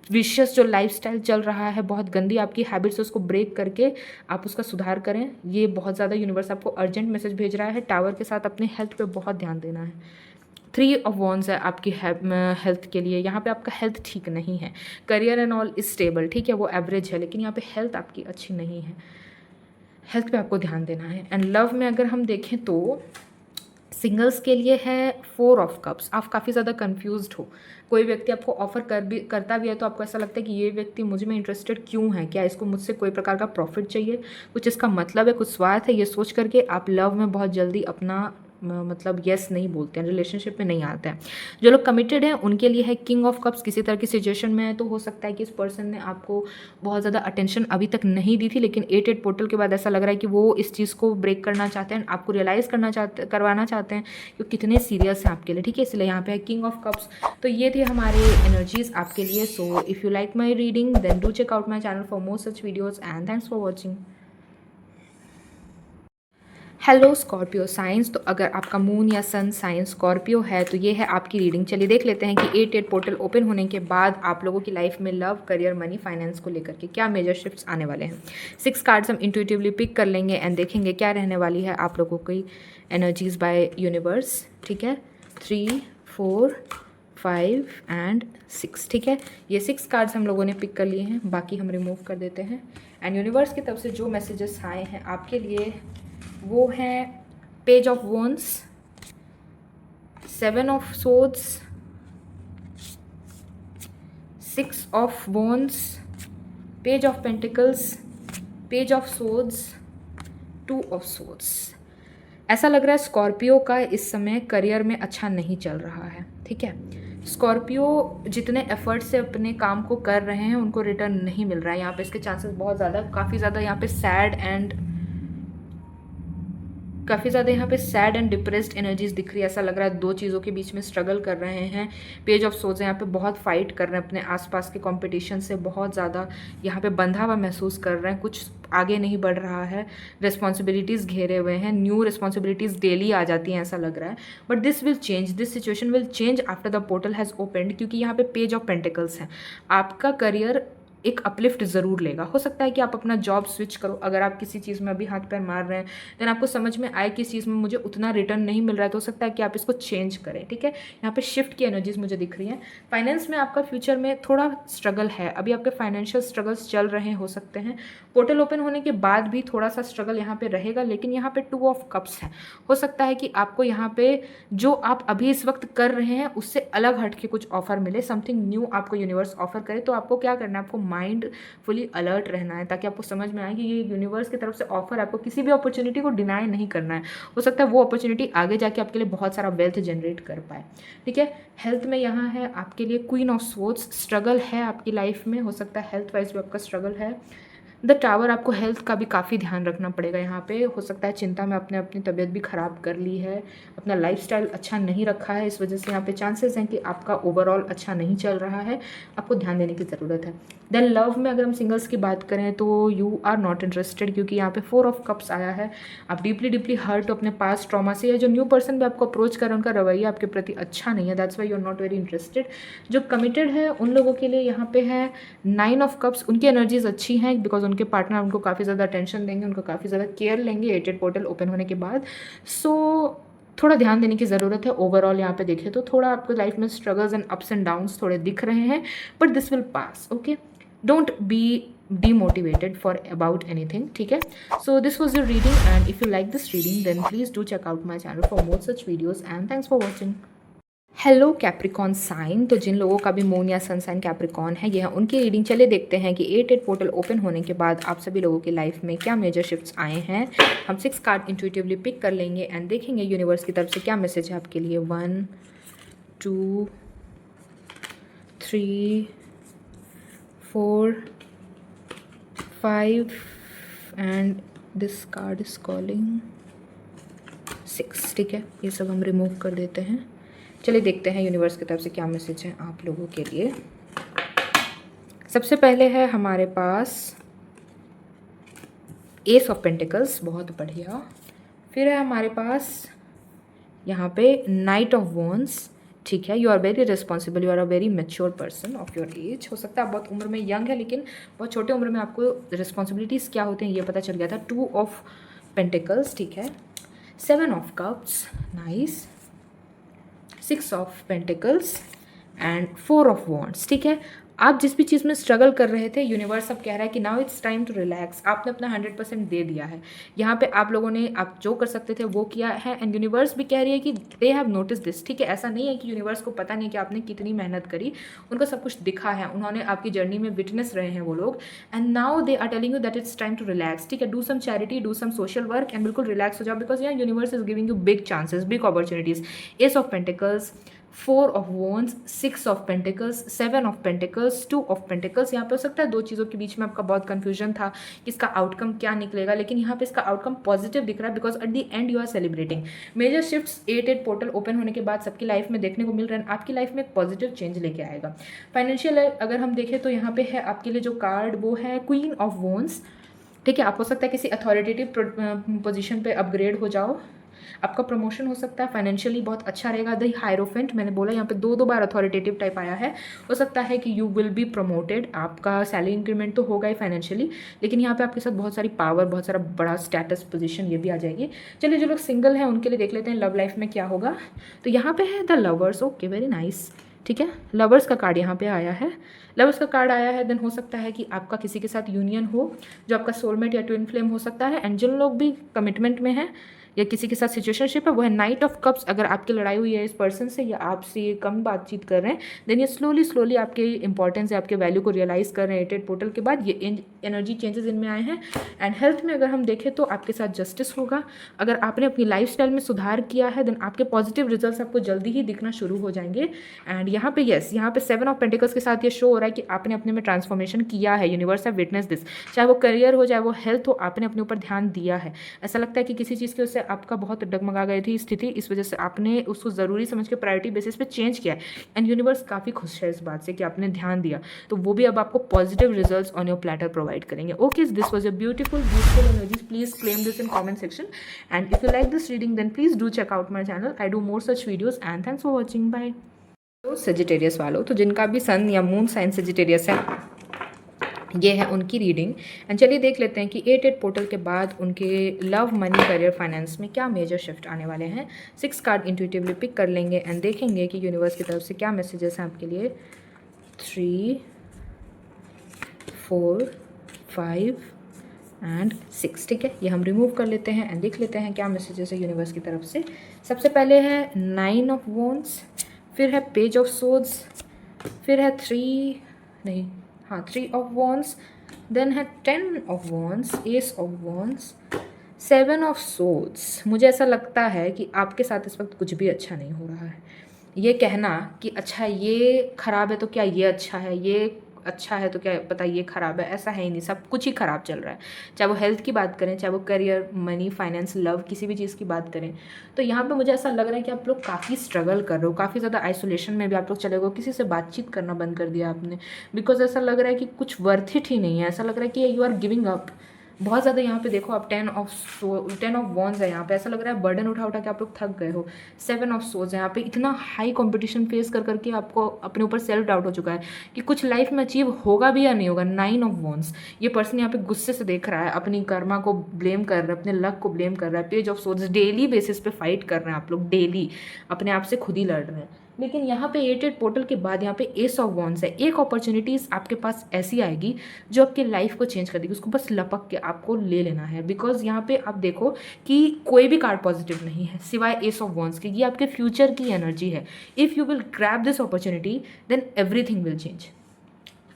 Speaker 1: विशियस जो लाइफस्टाइल चल रहा है, बहुत गंदी आपकी हैबिट्स, उसको ब्रेक करके आप उसका सुधार करें। ये बहुत ज़्यादा यूनिवर्स आपको अर्जेंट मैसेज भेज रहा है। टावर के साथ अपने हेल्थ पे बहुत ध्यान देना है। 3 ऑफ वॉन्ड्स है आपकी हेल्थ के लिए। यहाँ पे आपका हेल्थ ठीक नहीं है। Career and all is stable, ठीक है, वो एवरेज है, लेकिन यहाँ पे हेल्थ आपकी अच्छी नहीं है। हेल्थ पे आपको ध्यान देना है। एंड लव में अगर हम देखें तो सिंगल्स के लिए है 4 ऑफ कप्स। आप काफ़ी ज़्यादा कंफ्यूज्ड हो। कोई व्यक्ति आपको ऑफर करता भी है तो आपको ऐसा लगता है कि ये व्यक्ति मुझ में इंटरेस्टेड क्यों है, क्या इसको मुझसे कोई प्रकार का प्रॉफिट चाहिए, कुछ इसका मतलब है, कुछ स्वार्थ है। ये सोच करके आप लव में बहुत जल्दी अपना मतलब यस नहीं बोलते हैं, रिलेशनशिप में नहीं आते हैं। जो लोग कमिटेड हैं उनके लिए है किंग ऑफ कप्स। किसी तरह की सिचुएशन में है तो हो सकता है कि इस पर्सन ने आपको बहुत ज़्यादा अटेंशन अभी तक नहीं दी थी, लेकिन 8 पोर्टल के बाद ऐसा लग रहा है कि वो इस चीज़ को ब्रेक करना चाहते हैं, आपको रियलाइज़ करवाना चाहते हैं कि कितने सीरियस हैं आपके लिए, ठीक है। इसलिए यहाँ पे है किंग ऑफ कप्स। तो ये थे हमारे एनर्जीज आपके लिए। So if you like my reading then do check out my channel for more such videos and thanks for watching. Hello Scorpio signs, तो अगर आपका मून या सन साइन स्कॉर्पियो है तो ये है आपकी रीडिंग। चलिए देख लेते हैं कि 8 पोर्टल ओपन होने के बाद आप लोगों की लाइफ में लव, करियर, मनी, फाइनेंस को लेकर के क्या मेजर शिफ्ट्स आने वाले हैं। 6 कार्ड्स हम इंट्यूटिवली पिक कर लेंगे एंड देखेंगे क्या रहने वाली है आप लोगों की एनर्जीज बाय यूनिवर्स। ठीक है, 3, 4, 5 एंड 6। ठीक है, ये 6 कार्ड्स हम लोगों ने पिक कर लिए हैं, बाकी हम रिमूव कर देते हैं। एंड यूनिवर्स की तरफ से जो मैसेजेस आए हैं आपके लिए वो हैं page of wands, 7 of swords, 6 of wands, page of pentacles, page of swords, 2 of swords. ऐसा लग रहा है स्कॉर्पियो का इस समय करियर में अच्छा नहीं चल रहा है। ठीक है, स्कॉर्पियो जितने एफर्ट से अपने काम को कर रहे हैं उनको रिटर्न नहीं मिल रहा है। यहाँ पे इसके चांसेस बहुत ज़्यादा, काफ़ी ज़्यादा यहाँ पे सैड एंड डिप्रेस्ड एनर्जीज दिख रही है। ऐसा लग रहा है दो चीज़ों के बीच में स्ट्रगल कर रहे हैं। पेज ऑफ सोर्ड्स यहाँ पे बहुत फाइट कर रहे हैं अपने आसपास के कंपटीशन से, बहुत ज़्यादा यहाँ पे बंधा हुआ महसूस कर रहे हैं, कुछ आगे नहीं बढ़ रहा है, रिस्पॉन्सिबिलिटीज़ घेरे हुए हैं, न्यू रिस्पॉन्सिबिलिटीज़ डेली आ जाती हैं ऐसा लग रहा है। But this will change, this situation will change after the portal has opened, क्योंकि यहाँ पे पेज ऑफ पेंटिकल्स है। आपका करियर एक अपलिफ्ट ज़रूर लेगा। हो सकता है कि आप अपना जॉब स्विच करो, अगर आप किसी चीज़ में अभी हाथ पैर मार रहे हैं देन आपको समझ में आए कि इस चीज़ में मुझे उतना रिटर्न नहीं मिल रहा है, तो हो सकता है कि आप इसको चेंज करें। ठीक है, यहाँ पे शिफ्ट की एनर्जीज मुझे दिख रही हैं। फाइनेंस में आपका फ्यूचर में थोड़ा स्ट्रगल है, अभी आपके फाइनेंशियल स्ट्रगल्स चल रहे हो सकते हैं। पोर्टल ओपन होने के बाद भी थोड़ा सा स्ट्रगल यहाँ पे रहेगा, लेकिन यहाँ पे 2 ऑफ कप्स है। हो सकता है कि आपको यहाँ पे जो आप अभी इस वक्त कर रहे हैं उससे अलग हट के कुछ ऑफर मिले, समथिंग न्यू आपको यूनिवर्स ऑफर करे। तो आपको क्या करना है, आपको माइंड फुली अलर्ट रहना है ताकि आपको समझ में आए कि ये यूनिवर्स की तरफ से ऑफर, आपको किसी भी अपॉर्चुनिटी को डिनाई नहीं करना है। हो सकता है वो अपॉर्चुनिटी आगे जाके आपके लिए बहुत सारा वेल्थ जनरेट कर पाए। ठीक है, हेल्थ में यहाँ है आपके लिए क्वीन ऑफ स्वॉर्ड्स, स्ट्रगल है आपकी लाइफ में, हो सकता है हेल्थ वाइज भी आपका स्ट्रगल है। द टावर, आपको हेल्थ का भी काफ़ी ध्यान रखना पड़ेगा यहाँ पे। हो सकता है चिंता में आपने अपनी तबीयत भी ख़राब कर ली है, अपना लाइफस्टाइल अच्छा नहीं रखा है, इस वजह से यहाँ पे चांसेस हैं कि आपका ओवरऑल अच्छा नहीं चल रहा है, आपको ध्यान देने की ज़रूरत है। देन लव में अगर हम सिंगल्स की बात करें तो यू आर नॉट इंटरेस्टेड, क्योंकि यहाँ पे 4 ऑफ कप्स आया है। आप डीपली हर्ट हो अपने पास्ट ट्रॉमा से, या जो न्यू पर्सन भी आपको अप्रोच कर रहे हैं उनका रवैया आपके प्रति अच्छा नहीं है, that's why you are not very interested. जो कमिटेड है उन लोगों के लिए यहाँ पे है 9 ऑफ कप्स, उनकी एनर्जीज अच्छी हैं बिकॉज उनके पार्टनर उनको काफ़ी ज़्यादा अटेंशन देंगे, उनको काफ़ी ज़्यादा केयर लेंगे 8 पोर्टल ओपन होने के बाद। सो थोड़ा ध्यान देने की ज़रूरत है। ओवरऑल यहाँ पे देखें तो थोड़ा आपको लाइफ में struggles and ups and downs थोड़े दिख रहे हैं, but this will pass. Okay, don't be demotivated for about anything. ठीक है, so this was your reading and if you like this reading then please do check out my channel for more such videos and thanks for watching. Hello Capricorn sign, तो जिन लोगों का भी मून या सन साइन कैप्रिकॉन है ये है उनकी रीडिंग। चलिए देखते हैं कि 8 पोर्टल ओपन होने के बाद आप सभी लोगों की लाइफ में क्या मेजर शिफ्ट्स आए हैं। हम 6 कार्ड इंट्यूटिवली पिक कर लेंगे एंड देखेंगे यूनिवर्स की तरफ से क्या मैसेज है आपके लिए। 1, 2, 3, 4, 5 and this card is calling 6। ठीक है, ये सब हम रिमूव कर देते हैं। चलिए देखते हैं यूनिवर्स की तरफ से क्या मैसेज है आप लोगों के लिए। सबसे पहले है हमारे पास एस ऑफ पेंटिकल्स, बहुत बढ़िया। फिर है हमारे पास यहाँ पे नाइट ऑफ वॉन्ड्स। ठीक है, you are very responsible, you are a very mature person of your age. हो सकता है आप बहुत उम्र में यंग है लेकिन बहुत छोटे उम्र में आपको रिस्पॉन्सिबिलिटीज़ क्या होते हैं ये पता चल गया था। 2 ऑफ पेंटिकल्स, ठीक है। 7 of cups, nice. 6 of pentacles and 4 of wands. ठीक है, आप जिस भी चीज़ में स्ट्रगल कर रहे थे यूनिवर्स अब कह रहा है कि now it's time to relax. आपने अपना 100% दे दिया है यहाँ पे, आप लोगों ने आप जो कर सकते थे वो किया है एंड यूनिवर्स भी कह रही है कि दे हैव नोटिस दिस। ठीक है, ऐसा नहीं है कि यूनिवर्स को पता नहीं कि आपने कितनी मेहनत करी, उनको सब कुछ दिखा है, उन्होंने आपकी जर्नी में विटनेस रहे हैं वो लोग and now they are telling you that it's time to relax. ठीक है, do some charity, do some social work and बिल्कुल रिलैक्स हो जाओ बिकॉज यहाँ universe is giving you big chances, big opportunities. Ace of pentacles, 4 of wands, 6 of pentacles, 7 of pentacles, 2 of pentacles. यहाँ पे हो सकता है दो चीज़ों के बीच में आपका बहुत कंफ्यूजन था कि इसका आउटकम क्या निकलेगा, लेकिन यहाँ पे इसका आउटकम पॉजिटिव दिख रहा है because at the end you are celebrating. Major shifts 8 portal open होने के बाद सबकी लाइफ में देखने को मिल रहे हैं, आपकी लाइफ में एक पॉजिटिव चेंज लेके आएगा। फाइनेंशियल अगर हम देखें तो यहाँ पे है आपके लिए जो कार्ड वो है क्वीन ऑफ वॉन्ड्स। ठीक है। आप हो सकता है किसी अथॉरिटेटिव पोजीशन पे अपग्रेड हो जाओ, आपका प्रमोशन हो सकता है, फाइनेंशियली बहुत अच्छा रहेगा। द हायरोफेंट, मैंने बोला यहाँ पे दो बार अथॉरिटेटिव टाइप आया है, हो सकता है कि यू विल बी प्रमोटेड, आपका सैलरी इंक्रीमेंट तो होगा ही फाइनेंशियली, लेकिन यहाँ पे आपके साथ बहुत सारी पावर, बहुत सारा बड़ा स्टेटस पोजीशन ये भी आ जाएगी। चलिए जो लोग सिंगल हैं उनके लिए देख लेते हैं लव लाइफ में क्या होगा। तो यहाँ पे है the lovers, okay very nice, ठीक है। लवर्स का कार्ड यहाँ पे आया है, लवर्स का कार्ड आया है, देन हो सकता है कि आपका किसी के साथ यूनियन हो जो आपका सोलमेट या ट्विन फ्लेम हो सकता है। एंड जिन लोग भी कमिटमेंट में हैं या किसी के साथ सिचुएशनशिप है वो है नाइट ऑफ कप्स। अगर आपकी लड़ाई हुई है इस पर्सन से या आपसे कम बातचीत कर रहे हैं, देन ये स्लोली आपके इंपॉर्टेंस या आपके वैल्यू को रियलाइज़ कर रहे हैं। 8 पोर्टल के बाद ये एनर्जी चेंजेस इनमें आए हैं। एंड हेल्थ में अगर हम देखें तो आपके साथ जस्टिस होगा। अगर आपने अपनी लाइफस्टाइल में सुधार किया है देन आपके पॉजिटिव रिजल्ट्स आपको जल्दी ही दिखना शुरू हो जाएंगे। एंड यहाँ पे यस, यहाँ पे 7 ऑफ पेंटिकल्स के साथ ये शो हो रहा है कि आपने अपने में ट्रांसफॉर्मेशन किया है। यूनिवर्स है विटनेस दिस, चाहे वो करियर हो चाहे वो हेल्थ हो, आपने अपने ऊपर ध्यान दिया है। ऐसा लगता है कि किसी चीज़ की उससे आपका बहुत डगमगा गई थी स्थिति, इस वजह से आपने उसको ज़रूरी समझ के प्रायोरिटी बेसिस पे चेंज किया है। एंड यूनिवर्स काफ़ी खुश है इस बात से कि आपने ध्यान दिया, तो वो भी अब आपको positive results on your platter provide करेंगे। Okay, this was a beautiful energies, please claim this in comment section. And if you like this reading then please do check out my channel, I do more such videos. And thanks for watching, bye. तो सेजिटेरियस वालों, तो जिनका भी सन या मून साइन सेजिटेरियस है, ये है उनकी रीडिंग। एंड चलिए देख लेते हैं कि 8 पोर्टल के बाद उनके लव, मनी, करियर, फाइनेंस में क्या मेजर शिफ्ट आने वाले हैं। 6 कार्ड इंट्यूटिवली पिक कर लेंगे एंड देखेंगे कि यूनिवर्स की तरफ से क्या मैसेजेस हैं आपके लिए। 3, 4, 5 एंड 6, ठीक है। ये हम रिमूव कर लेते हैं एंड देख लेते हैं क्या मैसेजेस है यूनिवर्स की तरफ से। सबसे पहले है 9 ऑफ वॉन्ड्स, फिर है पेज ऑफ सोर्ड्स, फिर है 3 ऑफ वॉन्ड्स, देन है 10 of wands, S of wands, 7 of swords. मुझे ऐसा लगता है कि आपके साथ इस वक्त कुछ भी अच्छा नहीं हो रहा है। ये कहना कि अच्छा ये खराब है तो क्या ये अच्छा है, ये अच्छा है तो क्या पता ये खराब है, ऐसा है ही नहीं, सब कुछ ही खराब चल रहा है। चाहे वो हेल्थ की बात करें, चाहे वो करियर, मनी, फाइनेंस, लव, किसी भी चीज़ की बात करें, तो यहाँ पे मुझे ऐसा लग रहा है कि आप लोग काफ़ी स्ट्रगल कर रहे हो, काफ़ी ज़्यादा आइसोलेशन में भी आप लोग चले गए हो, किसी से बातचीत करना बंद कर दिया आपने, बिकॉज ऐसा लग रहा है कि कुछ वर्थ इट ही नहीं है। ऐसा लग रहा है कि यू आर गिविंग अप बहुत ज़्यादा। यहाँ पे देखो आप 10 ऑफ वॉन्ड्स है, यहाँ पे ऐसा लग रहा है बर्डन उठा उठा के आप लोग थक गए हो। 7 ऑफ सोर्ड्स है, यहाँ पे इतना हाई कंपटीशन फेस कर करके आपको अपने ऊपर सेल्फ डाउट हो चुका है कि कुछ लाइफ में अचीव होगा भी या नहीं होगा। 9 ऑफ वॉन्ड्स, ये पर्सन यहाँ पे गुस्से से देख रहा है, अपनी कर्मा को ब्लेम कर रहा है, अपने लक को ब्लेम कर रहा है। Page of swords, daily basis पे फाइट कर रहे हैं आप लोग, डेली अपने आप से खुद ही लड़ रहे हैं। लेकिन यहाँ पे 8 पोर्टल के बाद यहाँ पे एस ऑफ वॉन्ड्स है। एक अपॉर्चुनिटीज़ आपके पास ऐसी आएगी जो आपके लाइफ को चेंज कर देगी, उसको बस लपक के आपको ले लेना है। बिकॉज यहाँ पे आप देखो कि कोई भी कार्ड पॉजिटिव नहीं है सिवाय एस ऑफ वॉन्ड्स के। ये आपके फ्यूचर की एनर्जी है। If you will grab this opportunity then everything will change.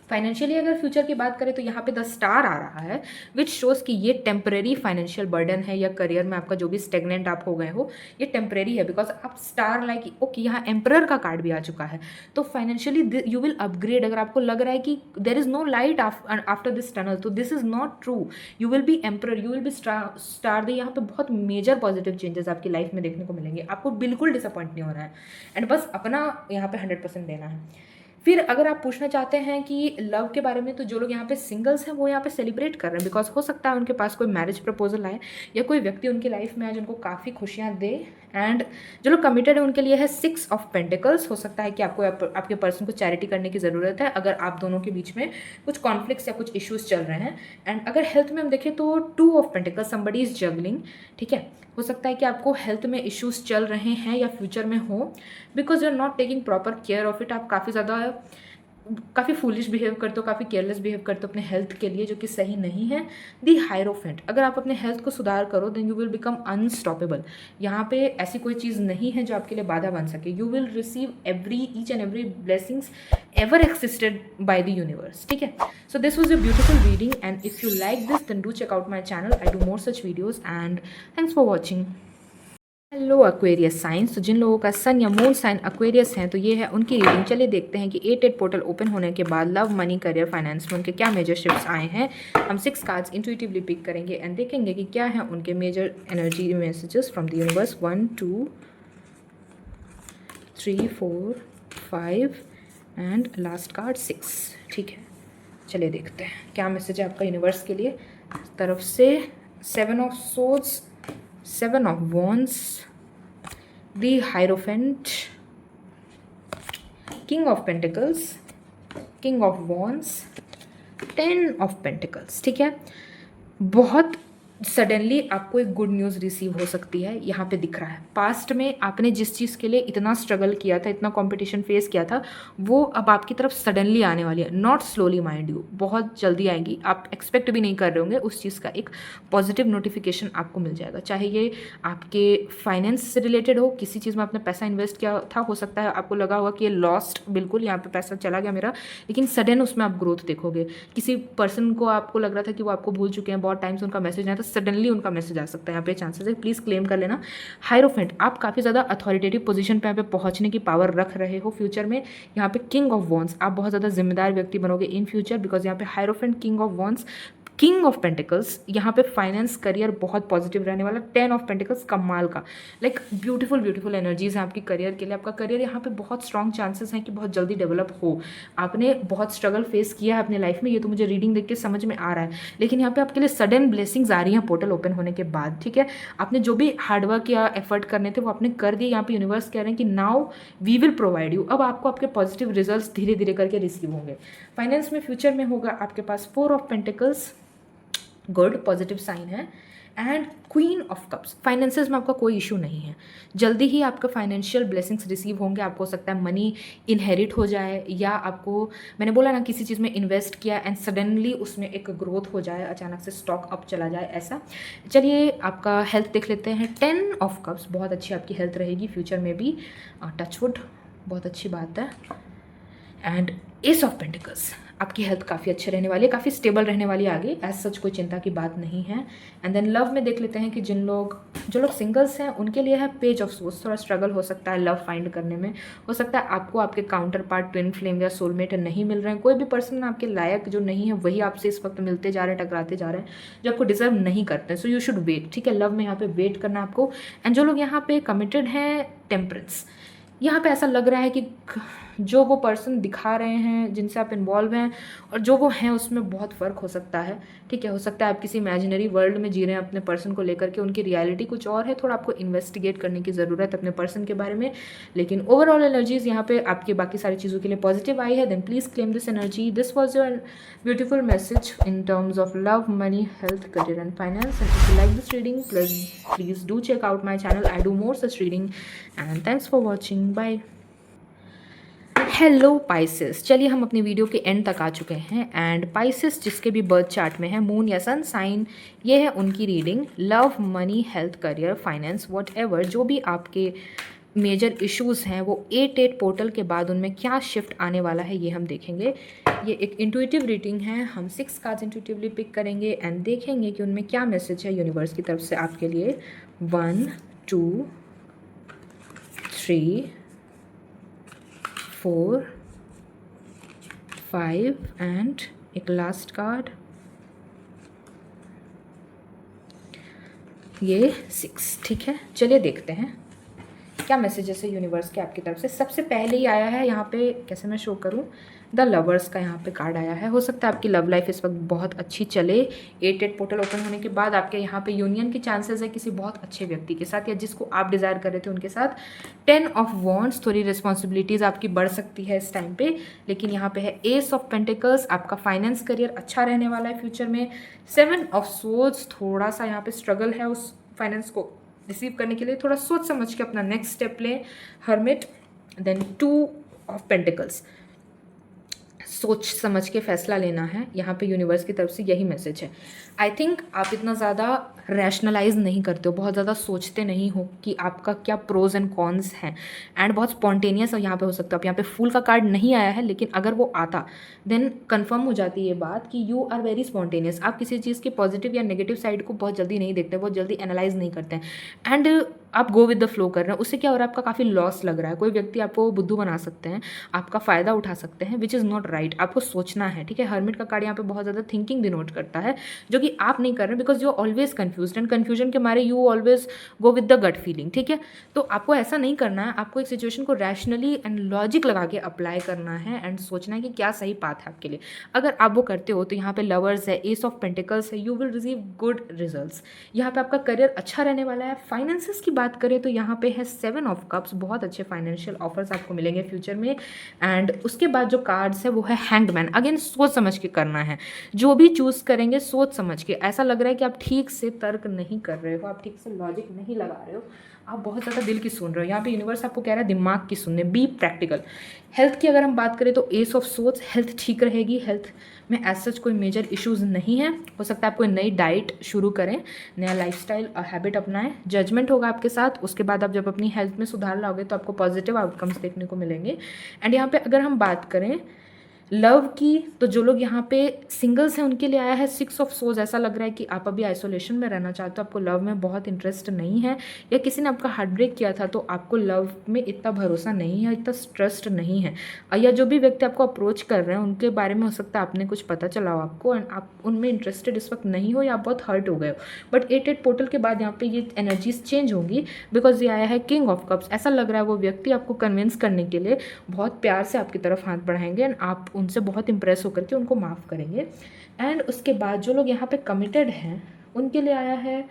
Speaker 1: Financially अगर फ्यूचर की बात करें तो यहाँ पे द स्टार आ रहा है, विच शोज़ कि ये टेम्परेरी फाइनेंशियल बर्डन है, या करियर में आपका जो भी स्टेगनेंट आप हो गए हो ये टेम्परेरी है। बिकॉज आप स्टार लाइक ओके, यहाँ एम्परर का कार्ड भी आ चुका है, तो फाइनेंशियली यू विल अपग्रेड। अगर आपको लग रहा है कि there is no light after this tunnel, तो this is not true. You will be emperor, you will be star. यहाँ पे बहुत मेजर पॉजिटिव चेंजेस आपकी लाइफ में देखने को मिलेंगे, आपको बिल्कुल डिसअपॉइंट नहीं होना है एंड बस अपना यहाँ पे 100% देना है। फिर अगर आप पूछना चाहते हैं कि लव के बारे में, तो जो लोग यहाँ पे सिंगल्स हैं वो यहाँ पे सेलिब्रेट कर रहे हैं, बिकॉज हो सकता है उनके पास कोई मैरिज प्रपोजल आए या कोई व्यक्ति उनकी लाइफ में आए जिनको काफ़ी खुशियाँ दे। एंड जो लोग कमिटेड है उनके लिए है 6 ऑफ पेंटिकल्स। हो सकता है कि आपको आपके पर्सन को चैरिटी करने की ज़रूरत है अगर आप दोनों के बीच में कुछ कॉन्फ्लिक्ट्स या कुछ इश्यूज चल रहे हैं। एंड अगर हेल्थ में हम देखें तो 2 of pentacles, somebody is juggling, ठीक है। हो सकता है कि आपको हेल्थ में इश्यूज चल रहे हैं या फ्यूचर में हो, because you are not taking proper care of it. आप काफ़ी फूलिश बिहेव करते हो, काफ़ी केयरलेस बिहेव करते हो अपने हेल्थ के लिए, जो कि सही नहीं है। दी हायरोफेंट, अगर आप अपने हेल्थ को सुधार करो then you will become unstoppable. यहाँ पे ऐसी कोई चीज़ नहीं है जो आपके लिए बाधा बन सके। You will receive each and every blessings ever existed by the universe, ठीक है। So this was a beautiful reading and if you like this then do check out my channel, I do more such videos and thanks for watching. Hello Aquarius signs, तो जिन लोगों का सन या मून साइन एक्वेरियस हैं तो ये है उनकी रीडिंग। चलिए देखते हैं कि 8 पोर्टल ओपन होने के बाद लव, मनी, करियर, फाइनेंस में उनके क्या मेजर शिफ्ट्स आए हैं। हम 6 कार्ड्स इंट्यूटिवली पिक करेंगे एंड देखेंगे कि क्या है उनके major energy messages from the universe. 1, 2, 3, 4, 5 and last card 6, ठीक है। चलिए देखते हैं क्या मैसेज है आपका यूनिवर्स के लिए। तरफ से 7 of swords, 7 of wands, the hierophant, king of pentacles, king of wands, 10 of pentacles. ठीक है, बहुत सडनली आपको एक गुड न्यूज़ रिसीव हो सकती है, यहाँ पे दिख रहा है। पास्ट में आपने जिस चीज़ के लिए इतना स्ट्रगल किया था, इतना कंपटीशन फेस किया था, वो अब आपकी तरफ सडनली आने वाली है। नॉट स्लोली माइंड यू, बहुत जल्दी आएंगी। आप एक्सपेक्ट भी नहीं कर रहे होंगे, उस चीज़ का एक पॉजिटिव नोटिफिकेशन आपको मिल जाएगा। चाहे ये आपके फाइनेंस से रिलेटेड हो, किसी चीज़ में आपने पैसा इन्वेस्ट किया था, हो सकता है आपको लगा होगा कि ये लॉस्ट, बिल्कुल यहाँ पे पैसा चला गया मेरा, लेकिन सडन उसमें आप ग्रोथ देखोगे। किसी पर्सन को आपको लग रहा था कि वो आपको भूल चुके हैं, बहुत टाइम से उनका मैसेज आया था, सडनली उनका मैसेज आ सकता है। यहाँ पे चांसेस है, प्लीज़ क्लेम कर लेना। हायरोफेंट, आप काफ़ी ज़्यादा अथॉरिटेटिव पोजीशन पे यहाँ पे पहुँचने की पावर रख रहे हो फ्यूचर में। यहाँ पे किंग ऑफ वॉन्ड्स, आप बहुत ज़्यादा जिम्मेदार व्यक्ति बनोगे इन फ्यूचर, बिकॉज यहाँ पे hierophant, king of wands, king of pentacles, यहाँ पे फाइनेंस करियर बहुत पॉजिटिव रहने वाला। 10 ऑफ पेंटिकल्स, कमाल का, लाइक ब्यूटीफुल एनर्जीज हैं आपकी करियर के लिए। आपका करियर यहाँ पे बहुत स्ट्रॉन्ग चांसेस हैं कि बहुत जल्दी डेवलप हो। आपने बहुत स्ट्रगल फेस किया है अपने लाइफ में, ये तो मुझे रीडिंग देख के समझ में आ रहा है, लेकिन यहाँ पे आपके लिए सडन ब्लेसिंग्स आ रही हैं पोर्टल ओपन होने के बाद। ठीक है, आपने जो भी हार्डवर्क या एफर्ट करने थे वो आपने कर दिए। यहाँ पे यूनिवर्स कह रहे हैं कि now we will provide you, अब आपको आपके पॉजिटिव रिजल्ट्स धीरे धीरे करके रिसीव होंगे। फाइनेंस में फ्यूचर में होगा आपके पास 4 of pentacles, good, positive sign है, and queen of cups. Finances में आपका कोई इशू नहीं है, जल्दी ही आपका फाइनेंशियल ब्लेसिंग्स रिसीव होंगे। आपको हो सकता है मनी इनहेरिट हो जाए, या आपको, मैंने बोला ना, किसी चीज़ में इन्वेस्ट किया एंड सडनली उसमें एक ग्रोथ हो जाए, अचानक से स्टॉक अप चला जाए, ऐसा। चलिए आपका हेल्थ देख लेते हैं। 10 ऑफ कप्स, बहुत अच्छी आपकी हेल्थ रहेगी फ्यूचर में भी, टचवुड, बहुत अच्छी बात है। एंड एस ऑफ पेंटिकल्स, आपकी हेल्थ काफ़ी अच्छे रहने वाली है, काफ़ी स्टेबल रहने वाली है आगे, एज सच कोई चिंता की बात नहीं है। एंड देन लव में देख लेते हैं कि जो लोग सिंगल्स हैं उनके लिए है पेज ऑफ सोर्स। थोड़ा स्ट्रगल हो सकता है लव फाइंड करने में, हो सकता है आपको आपके काउंटर पार्ट, ट्विन फ्लेम या सोलमेट नहीं मिल रहे हैं। कोई भी पर्सन आपके लायक जो नहीं है वही आपसे इस वक्त मिलते जा रहे हैं, टकराते जा रहे हैं, जो आपको डिजर्व नहीं करते हैं। So you should wait. ठीक है, लव में यहाँ पे वेट करना है आपको। एंड जो लोग यहाँ पे कमिटेड हैं, टेम्परेंस, यहाँ पे ऐसा लग रहा है कि जो वो पर्सन दिखा रहे हैं, जिनसे आप इन्वॉल्व हैं, और जो वो हैं, उसमें बहुत फ़र्क हो सकता है। ठीक है, हो सकता है आप किसी इमेजिनरी वर्ल्ड में जी रहे हैं अपने पर्सन को लेकर के, उनकी रियलिटी कुछ और है। थोड़ा आपको इन्वेस्टिगेट करने की ज़रूरत है अपने पर्सन के बारे में, लेकिन ओवरऑल एनर्जीज यहाँ पे आपकी बाकी सारी चीज़ों के लिए पॉजिटिव आई है। Then please claim this energy. This was your beautiful message in terms of love, money, health, career and finance. And if you like this reading, please do check out my channel, I do more such reading. And thanks for watching, bye. Hello Pisces, चलिए हम अपनी वीडियो के एंड तक आ चुके हैं। एंड पाइसेस जिसके भी बर्थ चार्ट में है मून या सन साइन, ये है उनकी reading. Love, money, health, career, finance, whatever जो भी आपके मेजर इश्यूज़ हैं, वो 8-8 पोर्टल के बाद उनमें क्या शिफ्ट आने वाला है ये हम देखेंगे। ये एक इंट्यूटिव रीडिंग है, हम 6 कार्ड्स इंट्यूटिवली पिक करेंगे एंड देखेंगे कि उनमें क्या मैसेज है यूनिवर्स की तरफ से आपके लिए। 1, 2, 3, 4, 5 एंड एक लास्ट कार्ड, ये 6। ठीक है, चलिए देखते हैं क्या मैसेजेस है यूनिवर्स के आपकी तरफ से। सबसे पहले ही आया है यहाँ पे, कैसे मैं शो करूँ, द लवर्स का यहाँ पे कार्ड आया है। हो सकता है आपकी लव लाइफ इस वक्त बहुत अच्छी चले। 8-8 पोर्टल ओपन होने के बाद आपके यहाँ पे यूनियन की चांसेस है किसी बहुत अच्छे व्यक्ति के साथ, या जिसको आप डिज़ायर कर रहे थे उनके साथ। 10 ऑफ वॉन्ड्स, थोड़ी रिस्पॉन्सिबिलिटीज़ आपकी बढ़ सकती है इस टाइम पे, लेकिन यहाँ पे है एस ऑफ पेंटिकल्स, आपका फाइनेंस करियर अच्छा रहने वाला है फ्यूचर में। 7 ऑफ सोर्ड्स, थोड़ा सा यहाँ पे स्ट्रगल है उस फाइनेंस को रिसीव करने के लिए, थोड़ा सोच समझ के अपना नेक्स्ट स्टेप लें, हर्मिट। देन 2 ऑफ पेंटिकल्स, सोच समझ के फैसला लेना है, यहाँ पे यूनिवर्स की तरफ से यही मैसेज है। आई थिंक आप इतना ज़्यादा रैशनलाइज नहीं करते हो, बहुत ज़्यादा सोचते नहीं हो कि आपका क्या प्रोज एंड कॉन्स हैं, एंड बहुत स्पॉन्टेनियस यहाँ पे हो सकता है। आप यहाँ पे फूल का कार्ड नहीं आया है, लेकिन अगर वो आता देन कंफर्म हो जाती है ये बात कि यू आर वेरी स्पॉन्टेनियस। आप किसी चीज़ के पॉजिटिव या नेगेटिव साइड को बहुत जल्दी नहीं देखते, बहुत जल्दी एनालाइज नहीं करते हैं। एंड आप गो विद द फ्लो कर रहे हैं, उससे क्या हो रहा है, आपका काफ़ी लॉस लग रहा है। कोई व्यक्ति आपको बुद्धू बना सकते हैं, आपका फ़ायदा उठा सकते हैं, विच इज़ नॉट राइट। आपको सोचना है, ठीक है। हर्मिट का कार्ड यहाँ पे बहुत ज़्यादा थिंकिंग डिनोट करता है, जो कि आप नहीं कर रहे, because you always confuse and confusion के मारे you always go with the gut feeling, ठीक है। तो आपको ऐसा नहीं करना है, आपको एक सिचुएशन को रैशनली एंड लॉजिक लगा के अप्लाई करना है एंड सोचना है कि क्या सही पाथ है आपके लिए। अगर आप वो करते हो तो यहाँ पे लवर्स है, एस ऑफ पेंटिकल्स है, you will receive good results. यहाँ पे आपका करियर अच्छा रहने वाला है। फाइनेंसेस की बात करें तो यहाँ पे है 7 ऑफ कप्स, बहुत अच्छे फाइनेंशियल ऑफर्स आपको मिलेंगे फ्यूचर में। एंड उसके बाद जो कार्ड्स है वो है हैंग्ड मैन। अगेन सोच समझ के करना है, जो भी चूज़ करेंगे सोच समझ के। ऐसा लग रहा है कि आप ठीक से तर्क नहीं कर रहे हो, आप ठीक से लॉजिक नहीं लगा रहे हो, आप बहुत ज़्यादा दिल की सुन रहे हो। यहाँ पे यूनिवर्स आपको कह रहा है दिमाग की सुनने, बी प्रैक्टिकल। हेल्थ की अगर हम बात करें तो एस ऑफ सोर्स, हेल्थ ठीक रहेगी, हेल्थ में एज सच कोई मेजर इश्यूज़ नहीं है। हो सकता है आप कोई नई डाइट शुरू करें, नया लाइफस्टाइल हैबिट अपनाएं। जजमेंट होगा आपके साथ, उसके बाद आप जब अपनी हेल्थ में सुधार लाओगे तो आपको पॉजिटिव आउटकम्स देखने को मिलेंगे। एंड यहाँ पे अगर हम बात करें लव की, तो जो लोग यहाँ पे सिंगल्स हैं उनके लिए आया है 6 ऑफ सोर्स। ऐसा लग रहा है कि आप अभी आइसोलेशन में रहना चाहते हो, आपको लव में बहुत इंटरेस्ट नहीं है, या किसी ने आपका हार्ट ब्रेक किया था तो आपको लव में इतना भरोसा नहीं है, इतना ट्रस्ट नहीं है। या जो भी व्यक्ति आपको अप्रोच कर रहे हैं उनके बारे में हो सकता है आपने कुछ पता चला हो आपको एंड आप उनमें इंटरेस्टेड इस वक्त नहीं हो, या आप बहुत हर्ट हो गए हो। बट 8 पोर्टल के बाद यहाँ पे ये एनर्जीज चेंज होंगी, बिकॉज ये आया है किंग ऑफ कप्स। ऐसा लग रहा है वो व्यक्ति आपको कन्विंस करने के लिए बहुत प्यार से आपकी तरफ हाथ बढ़ाएंगे एंड आप उनसे बहुत इंप्रेस होकर के उनको माफ़ करेंगे। एंड उसके बाद जो लोग यहाँ पे कमिटेड हैं उनके लिए आया है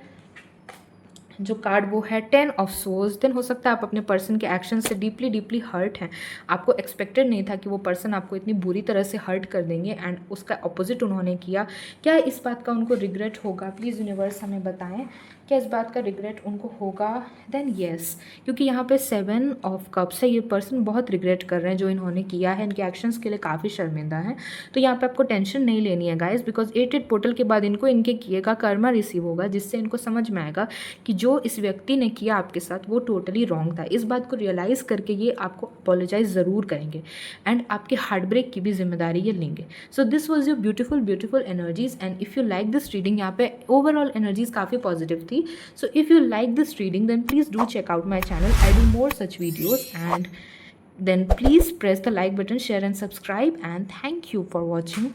Speaker 1: जो कार्ड, वो है 10 ऑफ सोर्स। देन हो सकता है आप अपने पर्सन के एक्शन से डीपली हर्ट हैं, आपको एक्सपेक्टेड नहीं था कि वो पर्सन आपको इतनी बुरी तरह से हर्ट कर देंगे एंड उसका अपोजिट उन्होंने किया। क्या इस बात का उनको रिग्रेट होगा? प्लीज़ यूनिवर्स हमें बताएं, क्या इस बात का रिग्रेट उनको होगा? देन येस, क्योंकि यहाँ पे 7 ऑफ कप्स है, ये पर्सन बहुत रिग्रेट कर रहे हैं जो इन्होंने किया है, इनके एक्शंस के लिए काफ़ी शर्मिंदा है। तो यहाँ पे आपको टेंशन नहीं लेनी है गाइस, बिकॉज 8 पोर्टल के बाद इनको इनके किए का कर्मा रिसीव होगा, जिससे इनको समझ में आएगा कि जो इस व्यक्ति ने किया आपके साथ वो टोटली रॉन्ग था। इस बात को रियलाइज़ करके ये आपको अपोलोजाइज ज़रूर करेंगे एंड आपके हार्ट ब्रेक की भी जिम्मेदारी ये लेंगे। सो this was your beautiful energies and if you like this reading, यहाँ पे ओवरऑल एनर्जीज काफ़ी पॉजिटिव थी। So if you like this reading, then please do check out my channel. I do more such videos, and then please press the like button, share and subscribe, and thank you for watching.